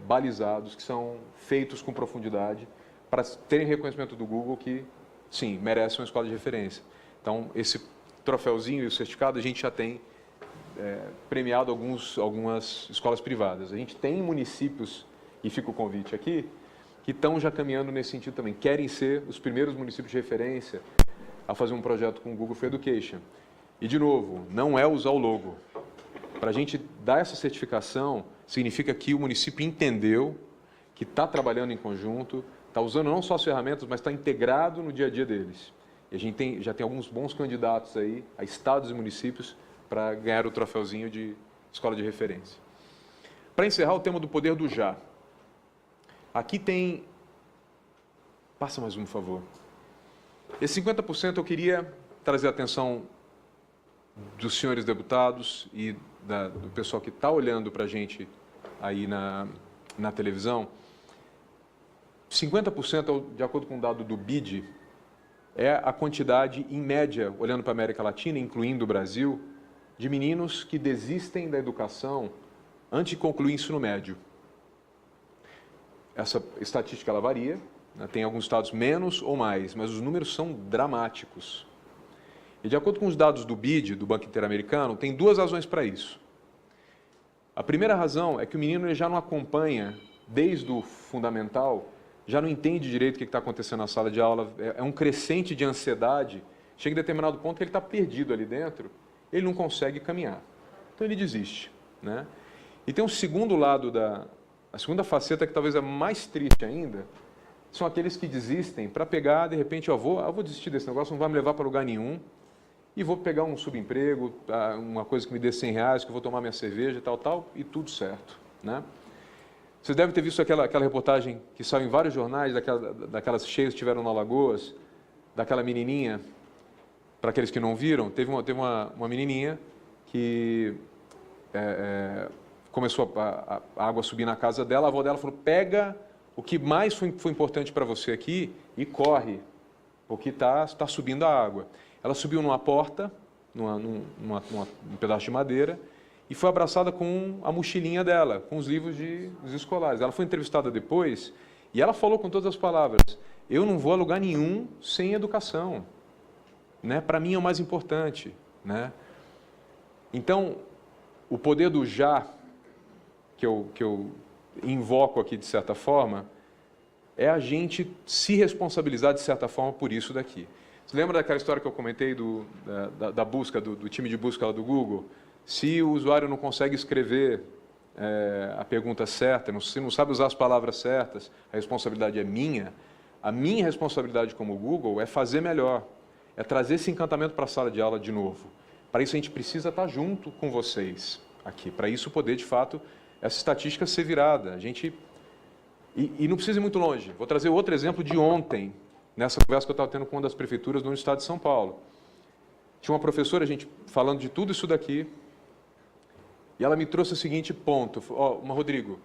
balizados, que são feitos com profundidade, para terem reconhecimento do Google que, sim, merecem uma escola de referência. Então, esse troféuzinho e o certificado, a gente já tem premiado algumas escolas privadas. A gente tem municípios, e fica o convite aqui, que estão já caminhando nesse sentido também. Querem ser os primeiros municípios de referência a fazer um projeto com o Google for Education. E, de novo, não é usar o logo. Para a gente dar essa certificação, significa que o município entendeu que está trabalhando em conjunto, está usando não só as ferramentas, mas está integrado no dia a dia deles. E a gente já tem alguns bons candidatos aí, a estados e municípios, para ganhar o troféuzinho de escola de referência. Para encerrar, o tema do poder do já. Aqui tem... Passa mais um, por favor. Esse 50% eu queria trazer a atenção dos senhores deputados e do pessoal que está olhando para a gente aí na televisão. 50%, de acordo com o dado do BID, é a quantidade, em média, olhando para a América Latina, incluindo o Brasil, de meninos que desistem da educação antes de concluir o ensino médio. Essa estatística ela varia, né? Tem alguns estados menos ou mais, mas os números são dramáticos. E de acordo com os dados do BID, do Banco Interamericano, tem duas razões para isso. A primeira razão é que o menino ele já não acompanha, desde o fundamental, já não entende direito o que está acontecendo na sala de aula, é um crescente de ansiedade, chega em determinado ponto que ele está perdido ali dentro, ele não consegue caminhar. Então ele desiste, né? E tem um segundo lado, a segunda faceta que talvez é mais triste ainda, são aqueles que desistem para pegar, de repente, eu vou desistir desse negócio, não vai me levar para lugar nenhum, e vou pegar um subemprego, uma coisa que me dê R$100, que eu vou tomar minha cerveja e tal, e tudo certo, né? Vocês devem ter visto aquela reportagem que saiu em vários jornais, daquelas cheias que tiveram na Alagoas, daquela menininha, para aqueles que não viram, teve uma menininha que começou a água subir na casa dela, a avó dela falou, pega o que mais foi importante para você aqui e corre, porque está subindo a água. Ela subiu numa porta, num pedaço de madeira, e foi abraçada com a mochilinha dela, com os livros dos escolares. Ela foi entrevistada depois, e ela falou com todas as palavras, eu não vou a lugar nenhum sem educação. Né? Para mim é o mais importante. Né? Então, o poder do já, que eu invoco aqui de certa forma, é a gente se responsabilizar de certa forma por isso daqui. Você lembra daquela história que eu comentei da busca, do time de busca lá do Google? Se o usuário não consegue escrever a pergunta certa, se não sabe usar as palavras certas, a responsabilidade é minha. A minha responsabilidade como Google é fazer melhor, é trazer esse encantamento para a sala de aula de novo. Para isso a gente precisa estar junto com vocês aqui, para isso poder, de fato, essa estatística ser virada. E não precisa ir muito longe. Vou trazer outro exemplo de ontem, nessa conversa que eu estava tendo com uma das prefeituras no estado de São Paulo. Tinha uma professora, a gente falando de tudo isso daqui, e ela me trouxe o seguinte ponto. Rodrigo,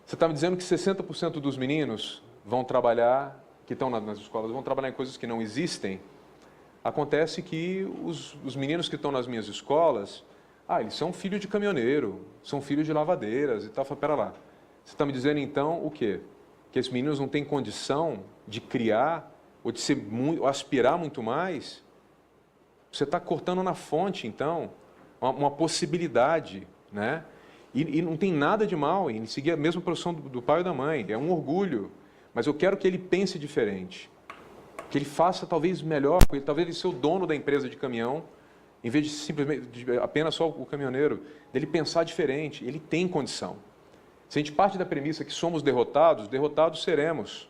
você está me dizendo que 60% dos meninos vão trabalhar, que estão nas escolas, vão trabalhar em coisas que não existem? Acontece que os meninos que estão nas minhas escolas, eles são filhos de caminhoneiro, são filhos de lavadeiras e tal. Pera lá, você está me dizendo então o quê? Que esses meninos não têm condição de criar ou de ou aspirar muito mais? Você está cortando na fonte, então, uma possibilidade, né? E não tem nada de mal em seguir a mesma profissão do pai ou da mãe, é um orgulho, mas eu quero que ele pense diferente, que ele faça talvez melhor, talvez ele seja o dono da empresa de caminhão, em vez de simplesmente apenas só o caminhoneiro, dele pensar diferente, ele tem condição. Se a gente parte da premissa que somos derrotados, derrotados seremos.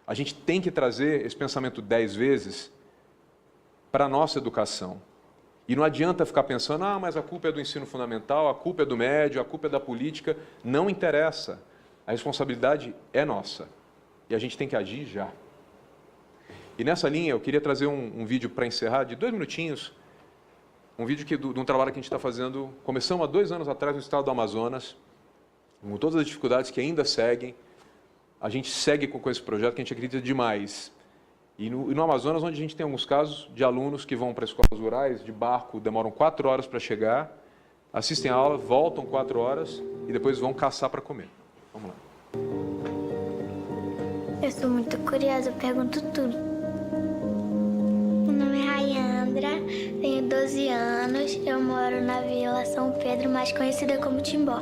A gente tem que trazer esse pensamento 10 vezes para a nossa educação. E não adianta ficar pensando, mas a culpa é do ensino fundamental, a culpa é do médio, a culpa é da política. Não interessa. A responsabilidade é nossa. E a gente tem que agir já. E nessa linha, eu queria trazer um vídeo para encerrar, de 2 minutinhos, um vídeo de um trabalho que a gente está fazendo, começamos há 2 anos atrás no estado do Amazonas, com todas as dificuldades que ainda seguem. A gente segue com esse projeto que a gente acredita demais. E no Amazonas, onde a gente tem alguns casos de alunos que vão para escolas rurais, de barco, demoram 4 horas para chegar, assistem a aula, voltam 4 horas e depois vão caçar para comer. Vamos lá. Eu sou muito curiosa, eu pergunto tudo. Meu nome é Rayandra, tenho tenho 12 anos, eu moro na Vila São Pedro, mais conhecida como Timbó.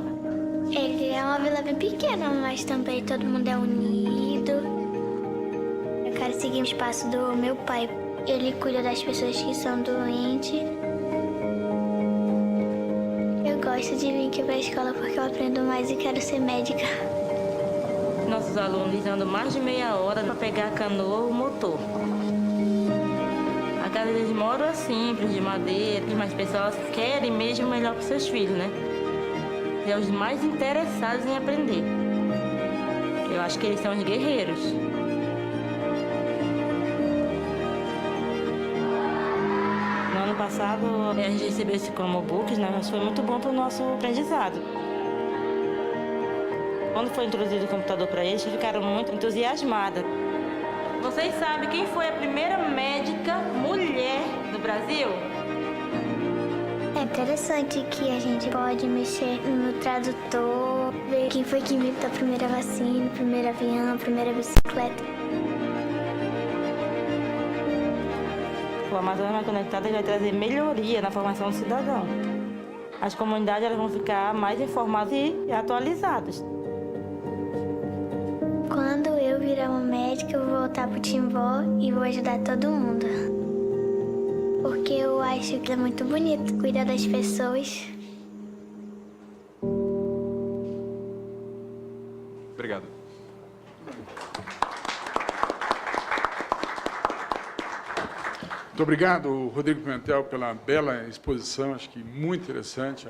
Ele é uma vila bem pequena, mas também todo mundo é unido. Eu quero seguir o espaço do meu pai. Ele cuida das pessoas que são doentes. Eu gosto de vir aqui para a escola porque eu aprendo mais e quero ser médica. Nossos alunos andam mais de meia hora para pegar a canoa ou o motor. A casa deles moram é simples, de madeira, mas as pessoas querem mesmo o melhor para seus filhos, né? E é os mais interessados em aprender. Eu acho que eles são os guerreiros. No ano passado, a gente recebeu esse Chromebooks, né? Mas foi muito bom para o nosso aprendizado. Quando foi introduzido o computador para eles, ficaram muito entusiasmadas. Vocês sabem quem foi a primeira médica mulher do Brasil? É interessante que a gente pode mexer no tradutor, ver quem foi que inventou a primeira vacina, o primeiro avião, a primeira bicicleta. O Amazônia Conectada vai trazer melhoria na formação do cidadão. As comunidades elas vão ficar mais informadas e atualizadas. Quando eu virar uma médica, eu vou voltar pro Timbó e vou ajudar todo mundo. Porque eu acho que é muito bonito cuidar das pessoas. Obrigado. Muito obrigado, Rodrigo Pimentel, pela bela exposição, acho que muito interessante.